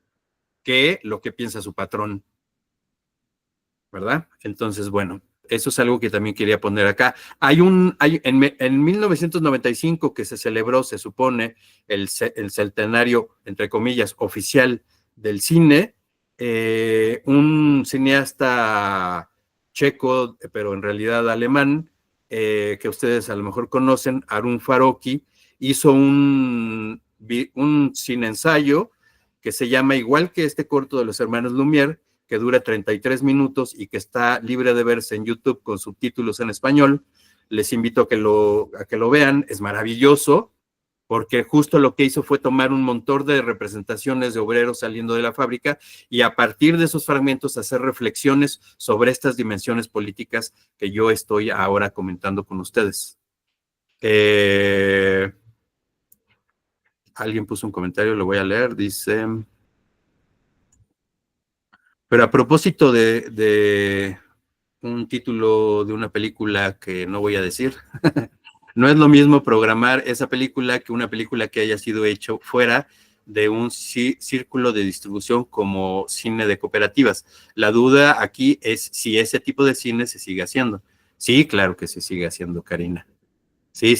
que lo que piensa su patrón, ¿verdad? Entonces, bueno, eso es algo que también quería poner acá. En 1995 que se celebró, se supone, el centenario, entre comillas, oficial del cine, un cineasta checo, pero en realidad alemán, que ustedes a lo mejor conocen, Arun Farocki, hizo un cine ensayo que se llama igual que este corto de los hermanos Lumière, que dura 33 minutos y que está libre de verse en YouTube con subtítulos en español. Les invito a que lo vean, es maravilloso, porque justo lo que hizo fue tomar un montón de representaciones de obreros saliendo de la fábrica y a partir de esos fragmentos hacer reflexiones sobre estas dimensiones políticas que yo estoy ahora comentando con ustedes. Alguien puso un comentario, lo voy a leer, dice... Pero a propósito de un título de una película que no voy a decir, no es lo mismo programar esa película que una película que haya sido hecho fuera de un círculo de distribución como cine de cooperativas. La duda aquí es si ese tipo de cine se sigue haciendo. Sí, claro que se sigue haciendo, Karina. Sí.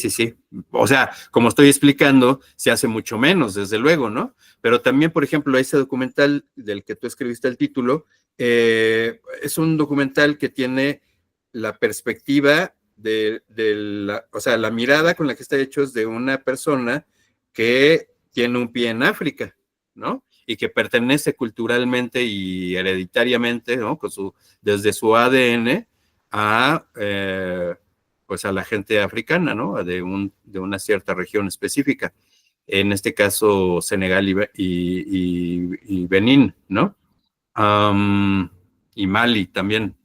O sea, como estoy explicando, se hace mucho menos, desde luego, ¿no? Pero también, por ejemplo, ese documental del que tú escribiste el título, es un documental que tiene la perspectiva o sea, la mirada con la que está hecho es de una persona que tiene un pie en África, ¿no? Y que pertenece culturalmente y hereditariamente, ¿no? Desde su ADN a, pues a la gente africana, ¿no? De una cierta región específica. En este caso, Senegal y Benín, ¿no? Y Mali también.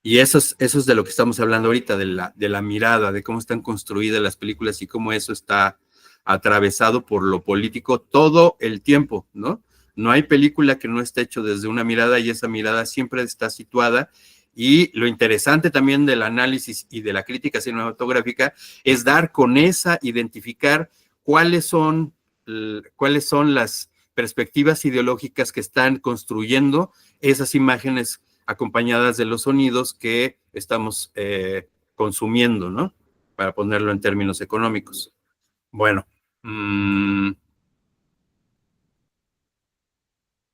Y eso es de lo que estamos hablando ahorita, de la mirada, de cómo están construidas las películas y cómo eso está atravesado por lo político todo el tiempo, ¿no? No hay película que no esté hecho desde una mirada y esa mirada siempre está situada. Y lo interesante también del análisis y de la crítica cinematográfica es dar con esa, identificar cuáles son las perspectivas ideológicas que están construyendo esas imágenes acompañadas de los sonidos que estamos consumiendo, ¿no? Para ponerlo en términos económicos. Bueno,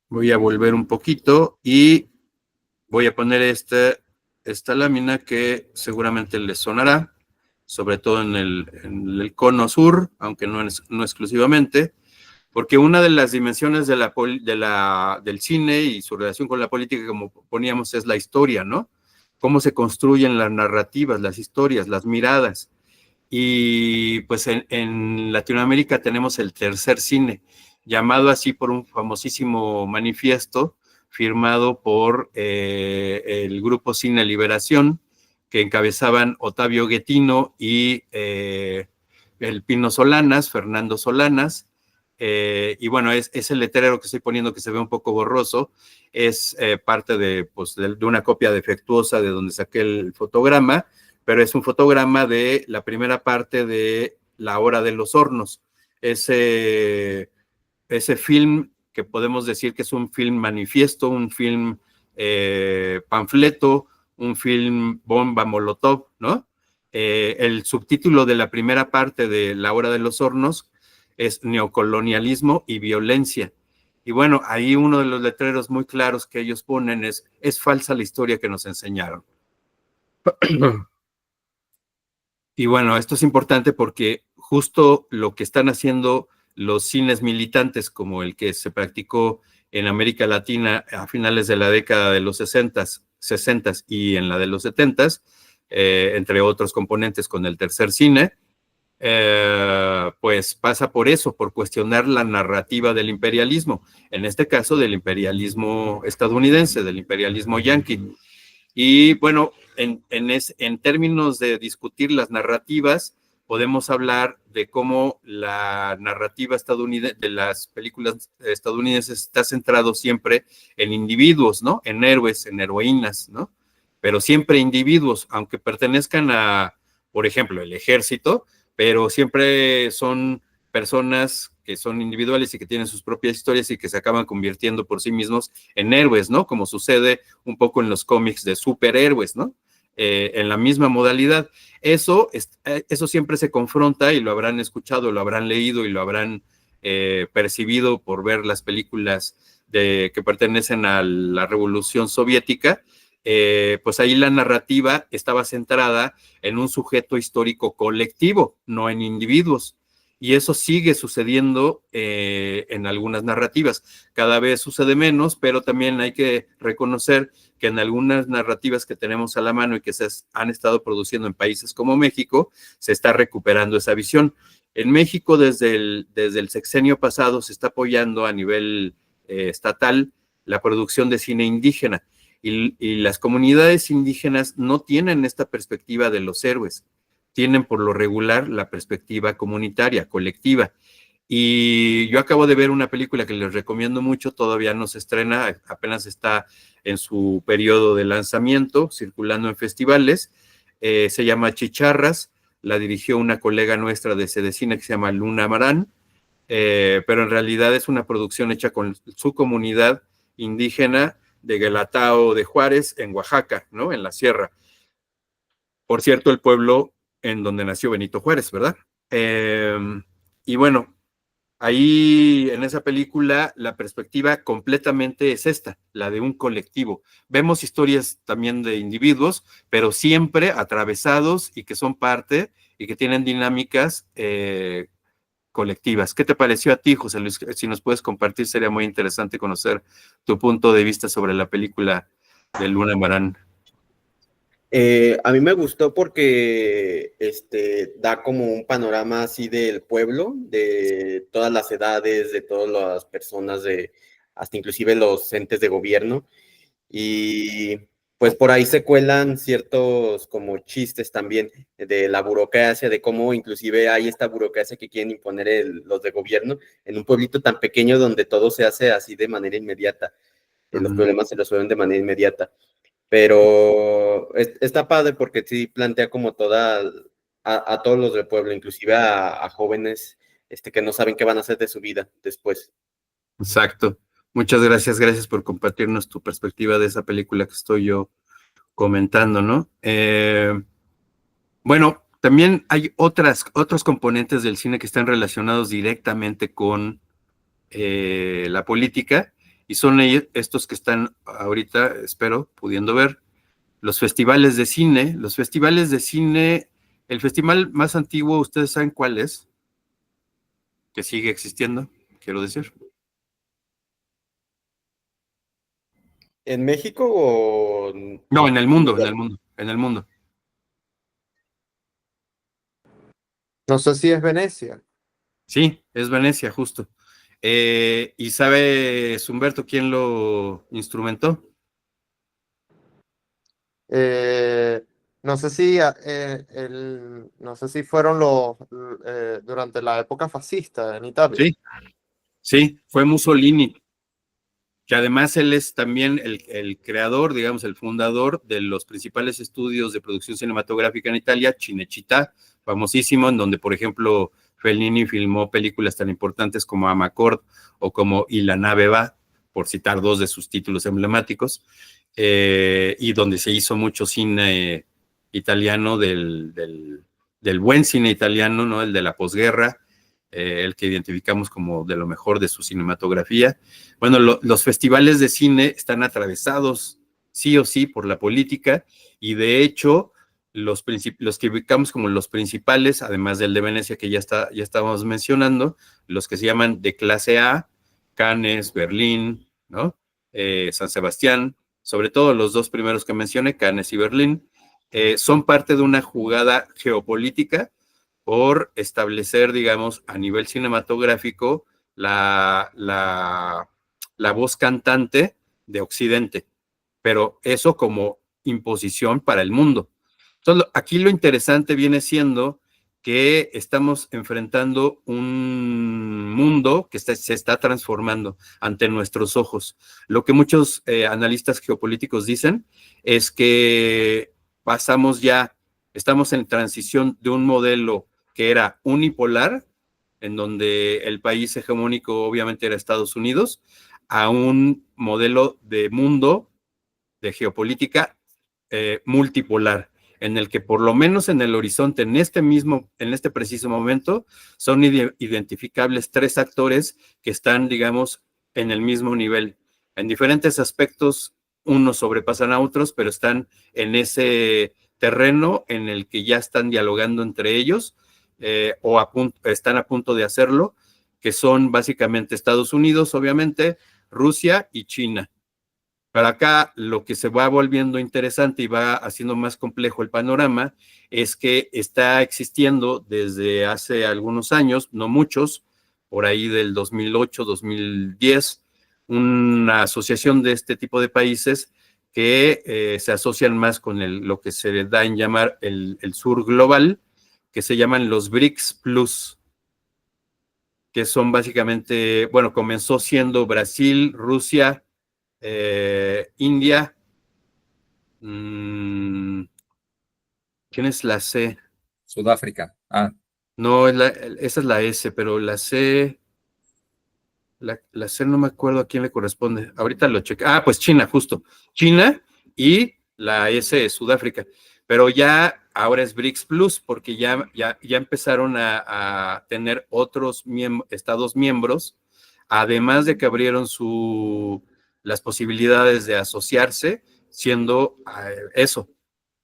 voy a volver un poquito y voy a poner esta lámina que seguramente les sonará, sobre todo en el cono sur, aunque no exclusivamente, porque una de las dimensiones del cine y su relación con la política, como poníamos, es la historia, ¿no? Cómo se construyen las narrativas, las historias, las miradas. Y pues en Latinoamérica tenemos el tercer cine, llamado así por un famosísimo manifiesto firmado por el grupo Cine Liberación, que encabezaban Octavio Guettino y el Pino Solanas, Fernando Solanas. Y bueno, es el letrero que estoy poniendo que se ve un poco borroso, es parte de una copia defectuosa de donde saqué el fotograma, pero es un fotograma de la primera parte de La Hora de los Hornos. Ese film que podemos decir que es un film manifiesto, un film panfleto, un film bomba molotov, ¿no? El subtítulo de la primera parte de La Hora de los Hornos es Neocolonialismo y Violencia. Y bueno, ahí uno de los letreros muy claros que ellos ponen es falsa la historia que nos enseñaron. Y bueno, esto es importante porque justo lo que están haciendo los cines militantes, como el que se practicó en América Latina a finales de la década de los 60 y en la de los 70, entre otros componentes con el tercer cine, pues pasa por eso, por cuestionar la narrativa del imperialismo, en este caso del imperialismo estadounidense, del imperialismo yanqui. Y bueno, en términos de discutir las narrativas, podemos hablar de cómo la narrativa estadounidense, de las películas estadounidenses, está centrado siempre en individuos, ¿no? En héroes, en heroínas, ¿no? Pero siempre individuos, aunque pertenezcan a, por ejemplo, el ejército, pero siempre son personas que son individuales y que tienen sus propias historias y que se acaban convirtiendo por sí mismos en héroes, ¿no? Como sucede un poco en los cómics de superhéroes, ¿no? En la misma modalidad. Eso siempre se confronta, y lo habrán escuchado, lo habrán leído y lo habrán percibido por ver las películas que pertenecen a la Revolución Soviética. Pues ahí la narrativa estaba centrada en un sujeto histórico colectivo, no en individuos. Y eso sigue sucediendo en algunas narrativas. Cada vez sucede menos, pero también hay que reconocer que en algunas narrativas que tenemos a la mano y que se han estado produciendo en países como México, se está recuperando esa visión. En México, desde el sexenio pasado, se está apoyando a nivel estatal la producción de cine indígena. Y las comunidades indígenas no tienen esta perspectiva de los héroes, tienen por lo regular la perspectiva comunitaria, colectiva. Y yo acabo de ver una película que les recomiendo mucho, todavía no se estrena, apenas está en su periodo de lanzamiento, circulando en festivales, se llama Chicharras, la dirigió una colega nuestra de Cedecine que se llama Luna Marán, pero en realidad es una producción hecha con su comunidad indígena de Guelatao de Juárez, en Oaxaca, ¿no? En la sierra. Por cierto, el pueblo en donde nació Benito Juárez, ¿verdad? Y bueno, ahí en esa película la perspectiva completamente es esta, la de un colectivo. Vemos historias también de individuos, pero siempre atravesados y que son parte y que tienen dinámicas colectivas. ¿Qué te pareció a ti, José Luis? Si nos puedes compartir, sería muy interesante conocer tu punto de vista sobre la película de Luna Marán. A mí me gustó porque da como un panorama así del pueblo, de todas las edades, de todas las personas, hasta inclusive los entes de gobierno. Y pues por ahí se cuelan ciertos como chistes también de la burocracia, de cómo inclusive hay esta burocracia que quieren imponer los de gobierno en un pueblito tan pequeño donde todo se hace así de manera inmediata. Los problemas se resuelven de manera inmediata. Pero está padre porque sí plantea como a todos los del pueblo, inclusive a jóvenes que no saben qué van a hacer de su vida después. Exacto. Muchas gracias, gracias por compartirnos tu perspectiva de esa película que estoy yo comentando, ¿no? Bueno, también hay otros componentes del cine que están relacionados directamente con la política, y son estos que están ahorita, espero, pudiendo ver, los festivales de cine. Los festivales de cine, el festival más antiguo, ¿ustedes saben cuál es? Que sigue existiendo, quiero decir. ¿En México o...? No, en el mundo, en el mundo. No sé si es Venecia. Sí, es Venecia, justo. ¿Y sabes, Humberto, quién lo instrumentó? No sé si no sé si fueron durante la época fascista en Italia. Sí, fue Mussolini, que además él es también el creador, digamos, el fundador de los principales estudios de producción cinematográfica en Italia, Cinecittà, famosísimo, en donde, por ejemplo, Fellini filmó películas tan importantes como Amarcord o como Y la nave va, por citar dos de sus títulos emblemáticos, y donde se hizo mucho cine italiano, del buen cine italiano, ¿no? El de la posguerra, el que identificamos como de lo mejor de su cinematografía. Bueno, los festivales de cine están atravesados sí o sí por la política, y de hecho los que ubicamos como los principales, además del de Venecia que ya estábamos mencionando, los que se llaman de clase A, Cannes, Berlín, ¿no? San Sebastián, sobre todo los dos primeros que mencioné, Cannes y Berlín, son parte de una jugada geopolítica por establecer, digamos, a nivel cinematográfico la voz cantante de Occidente, pero eso como imposición para el mundo. Entonces, aquí lo interesante viene siendo que estamos enfrentando un mundo que se está transformando ante nuestros ojos. Lo que muchos analistas geopolíticos dicen es que estamos en transición de un modelo que era unipolar, en donde el país hegemónico obviamente era Estados Unidos, a un modelo de mundo, de geopolítica multipolar, en el que por lo menos en el horizonte, en este preciso momento, son identificables tres actores que están, digamos, en el mismo nivel. En diferentes aspectos, unos sobrepasan a otros, pero están en ese terreno en el que ya están dialogando entre ellos, están a punto de hacerlo, que son básicamente Estados Unidos, obviamente, Rusia y China. Para acá, lo que se va volviendo interesante y va haciendo más complejo el panorama es que está existiendo desde hace algunos años, no muchos, por ahí del 2008, 2010, una asociación de este tipo de países que se asocian más con lo que se da en llamar el sur global, que se llaman los BRICS Plus, que son básicamente, bueno, comenzó siendo Brasil, Rusia, India, ¿quién es la C? Sudáfrica. No, esa es la S, pero la C, la C no me acuerdo a quién le corresponde. Ahorita lo chequé. Pues China, justo. China y la S es Sudáfrica. Pero ya ahora es BRICS Plus, porque ya empezaron a tener otros estados miembros, además de que abrieron las posibilidades de asociarse, siendo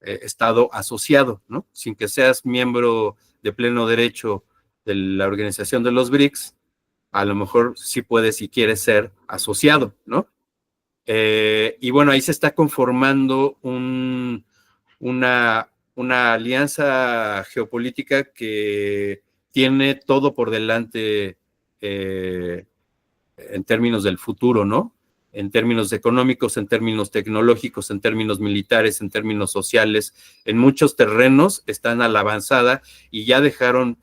estado asociado, ¿no? Sin que seas miembro de pleno derecho de la organización de los BRICS, a lo mejor sí puedes, si quieres, ser asociado, ¿no? Y bueno, ahí se está conformando una alianza geopolítica que tiene todo por delante en términos del futuro, ¿no? En términos económicos, en términos tecnológicos, en términos militares, en términos sociales, en muchos terrenos están a la avanzada y ya dejaron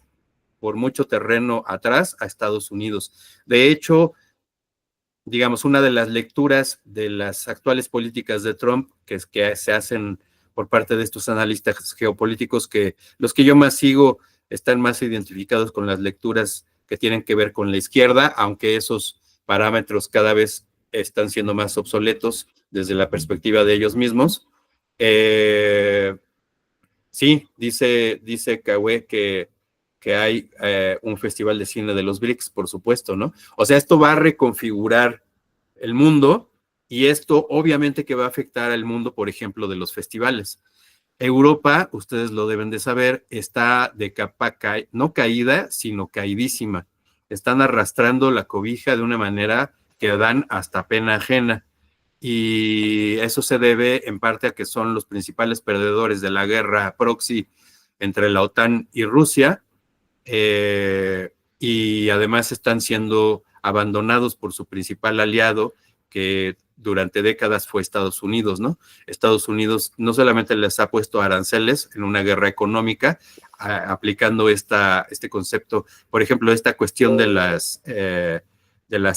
por mucho terreno atrás a Estados Unidos. De hecho, digamos, una de las lecturas de las actuales políticas de Trump, que se hacen por parte de estos analistas geopolíticos, que los que yo más sigo están más identificados con las lecturas que tienen que ver con la izquierda, aunque esos parámetros cada vez están siendo más obsoletos desde la perspectiva de ellos mismos. Sí, dice Cahué que hay un festival de cine de los BRICS, por supuesto, ¿no? O sea, esto va a reconfigurar el mundo y esto obviamente que va a afectar al mundo, por ejemplo, de los festivales. Europa, ustedes lo deben de saber, está de capa no caída, sino caidísima. Están arrastrando la cobija de una manera que dan hasta pena ajena. Y eso se debe en parte a que son los principales perdedores de la guerra proxy entre la OTAN y Rusia, y además están siendo abandonados por su principal aliado, que durante décadas fue Estados Unidos, ¿no? Estados Unidos no solamente les ha puesto aranceles en una guerra económica, aplicando este concepto, por ejemplo, esta cuestión de las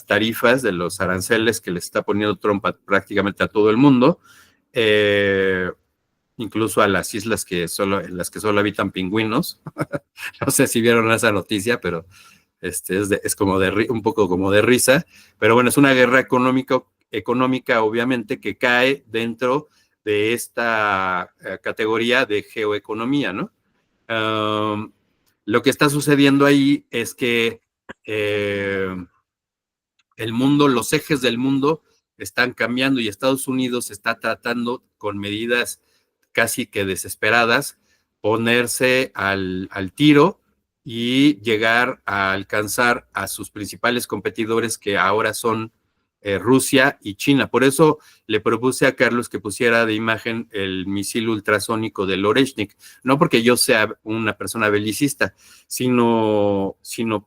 tarifas, de los aranceles que le está poniendo Trump prácticamente a todo el mundo, incluso a las islas en las que solo habitan pingüinos. No sé si vieron esa noticia, pero es como un poco como de risa. Pero bueno, es una guerra económica obviamente, que cae dentro de esta categoría de geoeconomía, ¿no? Lo que está sucediendo ahí es que el mundo, los ejes del mundo están cambiando y Estados Unidos está tratando con medidas casi que desesperadas ponerse al tiro y llegar a alcanzar a sus principales competidores, que ahora son Rusia y China. Por eso le propuse a Carlos que pusiera de imagen el misil ultrasónico del Oreshnik, no porque yo sea una persona belicista, sino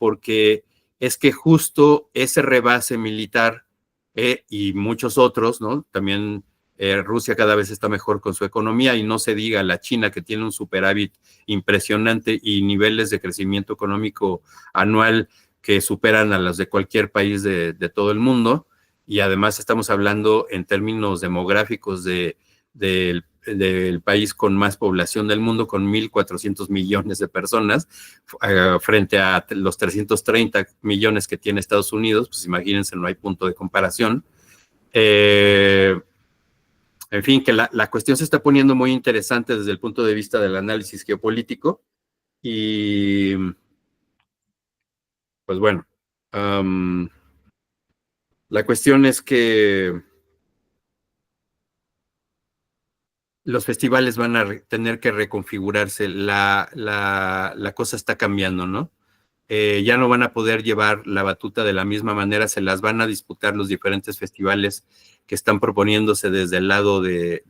porque es que justo ese rebase militar y muchos otros, ¿no? También Rusia cada vez está mejor con su economía, y no se diga la China, que tiene un superávit impresionante y niveles de crecimiento económico anual que superan a los de cualquier país de todo el mundo. Y además estamos hablando en términos demográficos del país con más población del mundo, con 1.400 millones de personas, frente a los 330 millones que tiene Estados Unidos. Pues imagínense, no hay punto de comparación. En fin, que la cuestión se está poniendo muy interesante desde el punto de vista del análisis geopolítico. Y pues bueno, la cuestión es que los festivales van a tener que reconfigurarse. La cosa está cambiando, ¿no? Ya no van a poder llevar la batuta de la misma manera, se las van a disputar los diferentes festivales que están proponiéndose desde el lado de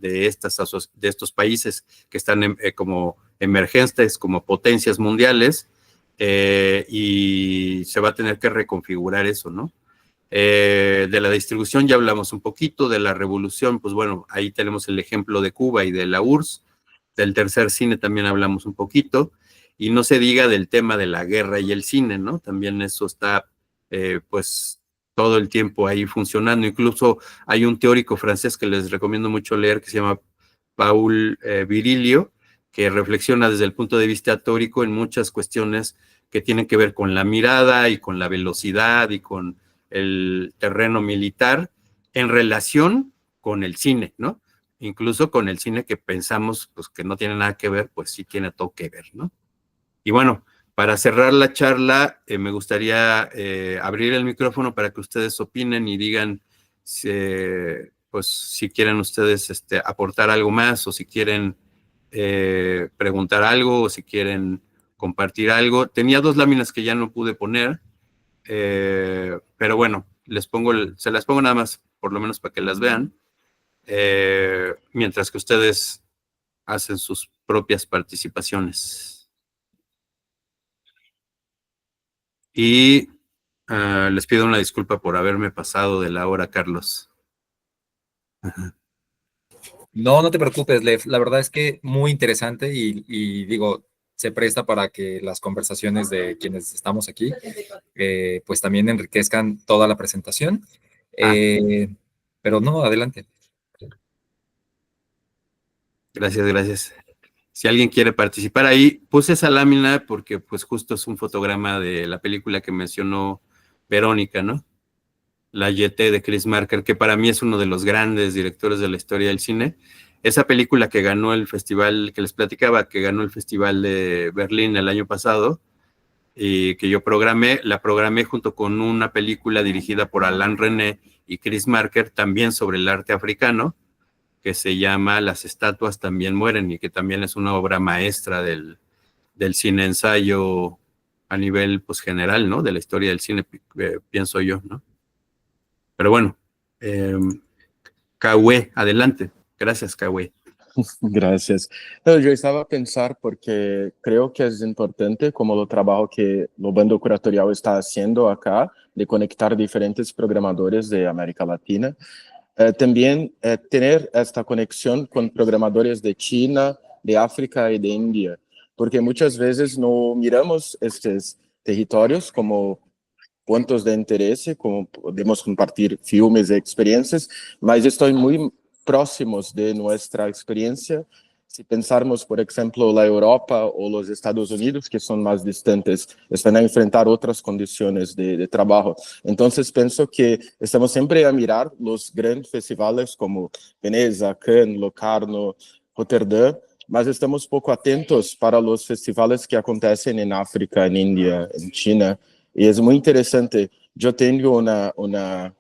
estos países que están como emergentes, como potencias mundiales, y se va a tener que reconfigurar eso, ¿no? De la distribución ya hablamos un poquito, de la revolución, pues bueno, ahí tenemos el ejemplo de Cuba y de la URSS. Del tercer cine también hablamos un poquito, y no se diga del tema de la guerra y el cine, ¿no? También eso está, pues, todo el tiempo ahí funcionando. Incluso hay un teórico francés que les recomiendo mucho leer, que se llama Paul Virilio, que reflexiona desde el punto de vista teórico en muchas cuestiones que tienen que ver con la mirada y con la velocidad y con el terreno militar en relación con el cine, ¿no? incluso con el cine que pensamos pues, que no tiene nada que ver, pues sí tiene todo que ver, ¿no? Y bueno, para cerrar la charla, me gustaría abrir el micrófono para que ustedes opinen y digan pues, si quieren ustedes aportar algo más o si quieren preguntar algo o si quieren compartir algo. Tenía 2 láminas que ya no pude poner, pero bueno, se las pongo nada más, por lo menos para que las vean, mientras que ustedes hacen sus propias participaciones. Y les pido una disculpa por haberme pasado de la hora, Carlos. No, no te preocupes, Lev. La verdad es que muy interesante y digo, se presta para que las conversaciones de quienes estamos aquí, pues también enriquezcan toda la presentación. Pero no, adelante. Gracias, gracias. Si alguien quiere participar ahí, puse esa lámina porque pues justo es un fotograma de la película que mencionó Verónica, ¿no? La Jetée de Chris Marker, que para mí es uno de los grandes directores de la historia del cine. Esa película que ganó el festival, que les platicaba, que ganó el Festival de Berlín el año pasado, y que yo la programé junto con una película dirigida por Alain René y Chris Marker, también sobre el arte africano, que se llama Las estatuas también mueren, y que también es una obra maestra del cine ensayo a nivel pues, general, ¿no? De la historia del cine, pienso yo, ¿no? Pero bueno, Cauê, adelante. Gracias, Cauê. Gracias. No, yo estaba a pensar porque creo que es importante como el trabajo que el bando curatorial está haciendo acá de conectar diferentes programadores de América Latina. También tener esta conexión con programadores de China, de África y de India, porque muchas veces no miramos estos territorios como puntos de interés, como podemos compartir filmes e experiencias, mas estão muy próximos de nuestra experiencia. Si pensarmos, por ejemplo, la Europa o los Estados Unidos, que son más distantes, están a enfrentar otras condiciones de trabajo. Entonces, pienso que estamos siempre a mirar los grandes festivales como Veneza, Cannes, Locarno, Rotterdam, mas estamos poco atentos para los festivales que acontecen en África, en India, en China. Y es muy interesante. Yo tengo una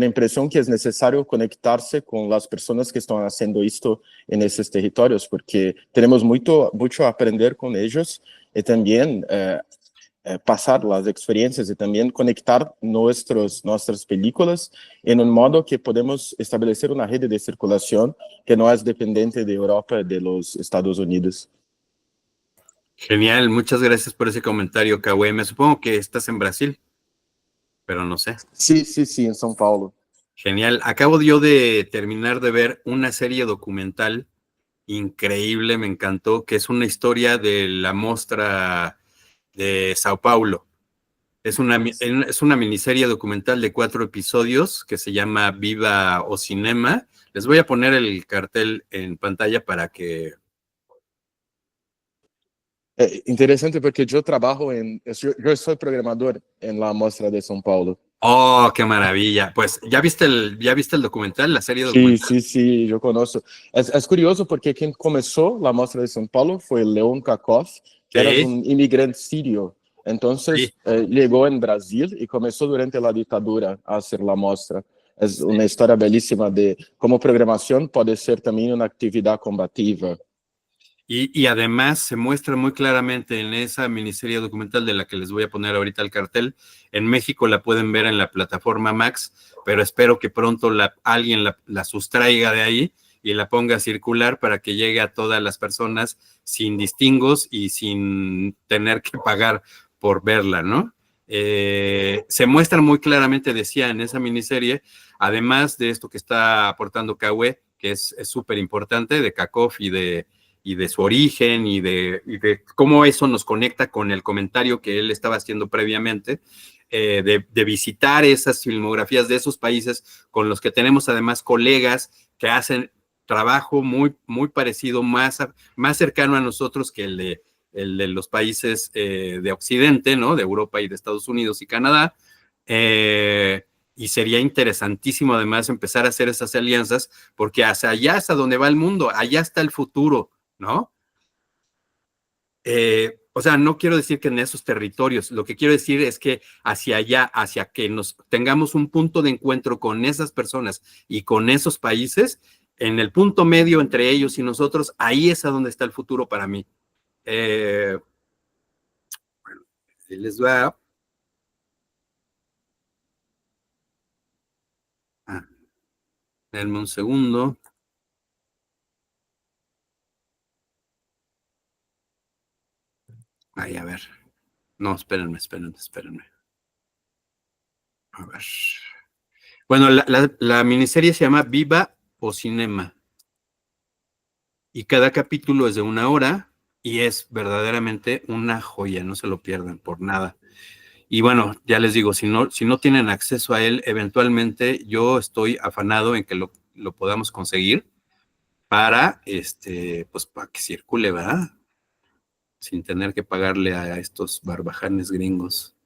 impresión que es necesario conectarse con las personas que están haciendo esto en esos territorios, porque tenemos mucho a aprender con ellos y también pasar las experiencias y también conectar nuestras películas en un modo que podemos establecer una red de circulación que no es dependiente de Europa y de los Estados Unidos. Genial, muchas gracias por ese comentario, Cauê. Me supongo que estás en Brasil, pero no sé. Sí, en São Paulo. Genial. Acabo yo de terminar de ver una serie documental increíble, me encantó, que es una historia de la Mostra de Sao Paulo. Es una miniserie documental de 4 episodios que se llama Viva o Cinema. Les voy a poner el cartel en pantalla para que... Interesante porque yo soy programador en la Mostra de São Paulo. Oh, qué maravilla. Pues, ¿ya viste el documental, la serie documental? Sí, yo conozco. Es curioso porque quien comenzó la Mostra de São Paulo fue Leon Kakov, que era un inmigrante sirio. Entonces, llegó en Brasil y comenzó durante la dictadura a hacer la Mostra. Es una historia bellísima de cómo programación puede ser también una actividad combativa. Y además se muestra muy claramente en esa miniserie documental de la que les voy a poner ahorita el cartel. En México la pueden ver en la plataforma Max, pero espero que pronto alguien la sustraiga de ahí y la ponga a circular para que llegue a todas las personas sin distingos y sin tener que pagar por verla, ¿no? Se muestra muy claramente, decía, en esa miniserie, además de esto que está aportando Cauê, que es súper importante, de Kakov y de su origen y de cómo eso nos conecta con el comentario que él estaba haciendo previamente, de visitar esas filmografías de esos países con los que tenemos además colegas que hacen trabajo muy, muy parecido, más cercano a nosotros que el de los países de Occidente, ¿no? De Europa y de Estados Unidos y Canadá, Y sería interesantísimo además empezar a hacer esas alianzas, porque hacia allá es a donde va el mundo, allá está el futuro, ¿no? O sea, no quiero decir que en esos territorios, lo que quiero decir es que hacia allá, hacia que nos tengamos un punto de encuentro con esas personas y con esos países, en el punto medio entre ellos y nosotros, ahí es a donde está el futuro para mí. Bueno, ahí les va. Denme un segundo. Ay, a ver. No, espérenme. A ver. Bueno, la miniserie se llama Viva o Cinema. Y cada capítulo es de 1 hora y es verdaderamente una joya, no se lo pierdan por nada. Y bueno, ya les digo, si no tienen acceso a él, eventualmente yo estoy afanado en que lo podamos conseguir para, pues para que circule, ¿verdad? Sin tener que pagarle a estos barbajanes gringos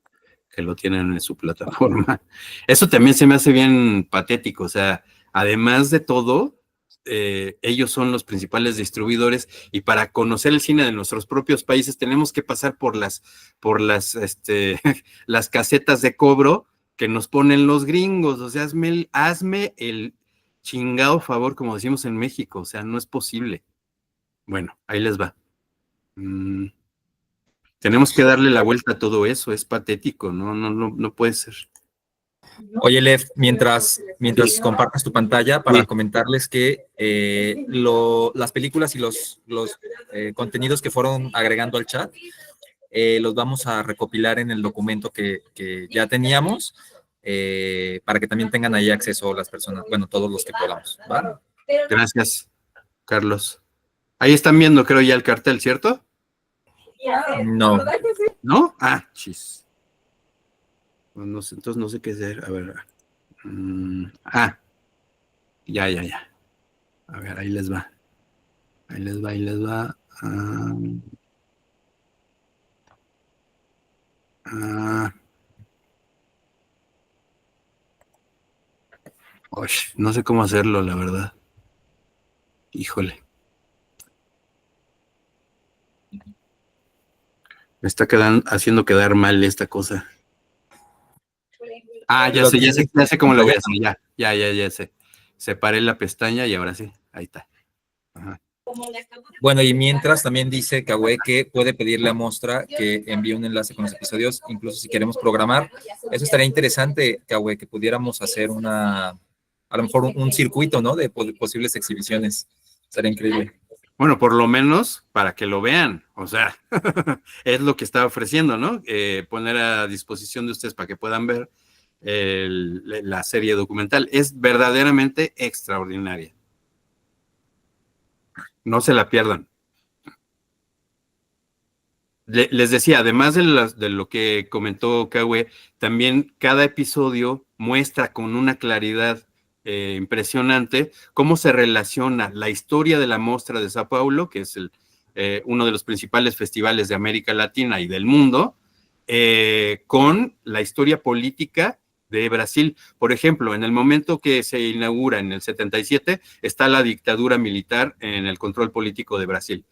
que lo tienen en su plataforma. Eso también se me hace bien patético, o sea, además de todo, ellos son los principales distribuidores y para conocer el cine de nuestros propios países tenemos que pasar por las las casetas de cobro que nos ponen los gringos, o sea, hazme el chingado favor, como decimos en México, o sea, no es posible. Bueno, ahí les va. Tenemos que darle la vuelta a todo eso, es patético, no puede ser. Oye, Lev, mientras compartes tu pantalla para comentarles que las películas y los contenidos que fueron agregando al chat, los vamos a recopilar en el documento que ya teníamos, para que también tengan ahí acceso las personas, bueno, todos los que podamos, ¿vale? Gracias, Carlos. Ahí están viendo, creo, ya el cartel, ¿cierto? No. ¿No? Ah, chis. Pues no sé, entonces no sé qué hacer. A ver. Ya. A ver, ahí les va. No sé cómo hacerlo, la verdad. Híjole. Me está haciendo quedar mal esta cosa. Ya sé cómo lo voy a hacer. Ya sé. Separé la pestaña y ahora sí. Ahí está. Ajá. Bueno, y mientras también dice Kawe que puede pedirle a Mostra que envíe un enlace con los episodios, incluso si queremos programar. Eso estaría interesante, Kawe, que pudiéramos hacer a lo mejor un circuito, ¿no? De posibles exhibiciones. Estaría increíble. Bueno, por lo menos para que lo vean, o sea, es lo que está ofreciendo, ¿no? Poner a disposición de ustedes para que puedan ver la serie documental. Es verdaderamente extraordinaria. No se la pierdan. Les decía, además de lo que comentó Kawe, también cada episodio muestra con una claridad impresionante cómo se relaciona la historia de la Mostra de Sao Paulo, que es uno de los principales festivales de América Latina y del mundo, con la historia política de Brasil. Por ejemplo, en el momento que se inaugura en el 77, está la dictadura militar en el control político de Brasil.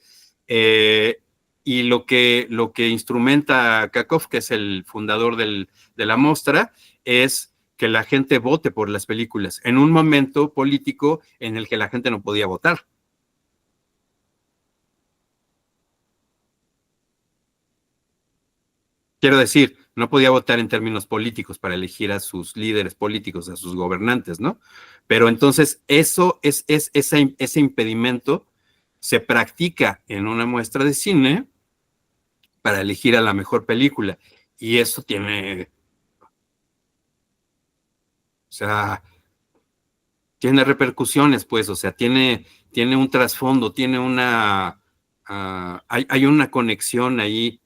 Y lo que instrumenta Kakov, que es el fundador de la Mostra, es que la gente vote por las películas en un momento político en el que la gente no podía votar. Quiero decir, no podía votar en términos políticos para elegir a sus líderes políticos, a sus gobernantes, ¿no? Pero entonces ese impedimento se practica en una muestra de cine para elegir a la mejor película. Y eso tiene, o sea, tiene repercusiones, pues, o sea, tiene un trasfondo, tiene hay una conexión ahí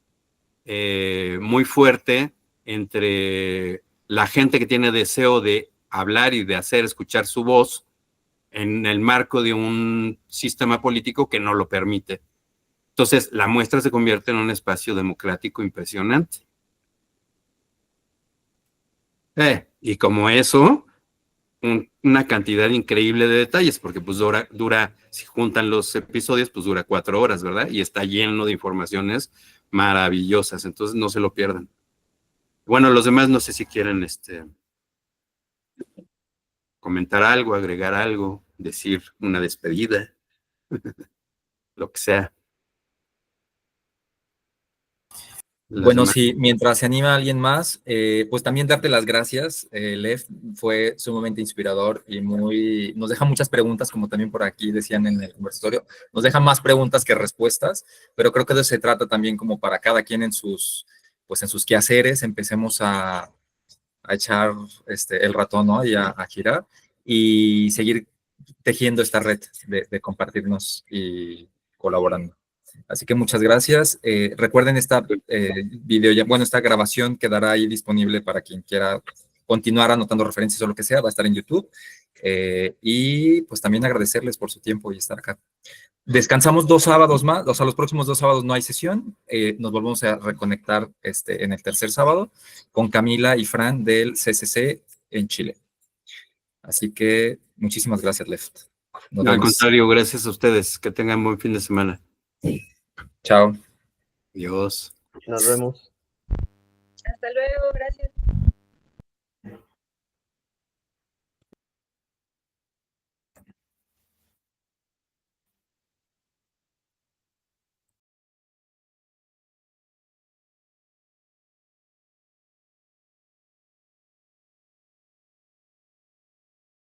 muy fuerte entre la gente que tiene deseo de hablar y de hacer escuchar su voz en el marco de un sistema político que no lo permite. Entonces, la muestra se convierte en un espacio democrático impresionante. Y como eso, una cantidad increíble de detalles, porque pues dura, si juntan los episodios, pues dura 4 horas, ¿verdad? Y está lleno de informaciones maravillosas, entonces no se lo pierdan. Bueno, los demás no sé si quieren comentar algo, agregar algo, decir una despedida, lo que sea. Bueno, sí, mientras se anima alguien más, pues también darte las gracias. Lev fue sumamente inspirador y nos deja muchas preguntas, como también por aquí decían en el conversatorio, nos deja más preguntas que respuestas, pero creo que de eso se trata también como para cada quien en sus quehaceres, empecemos a echar el ratón, ¿no? Y a girar y seguir tejiendo esta red de compartirnos y colaborando. Así que muchas gracias. Recuerden esta esta grabación quedará ahí disponible para quien quiera continuar anotando referencias o lo que sea, va a estar en YouTube. Y pues también agradecerles por su tiempo y estar acá. Descansamos 2 sábados más, o sea, los próximos 2 sábados no hay sesión. Nos volvemos a reconectar en el tercer sábado con Camila y Fran del CCC en Chile. Así que muchísimas gracias, Left. Al contrario, gracias a ustedes. Que tengan buen fin de semana. Chao. Adiós. Nos vemos. Hasta luego, gracias.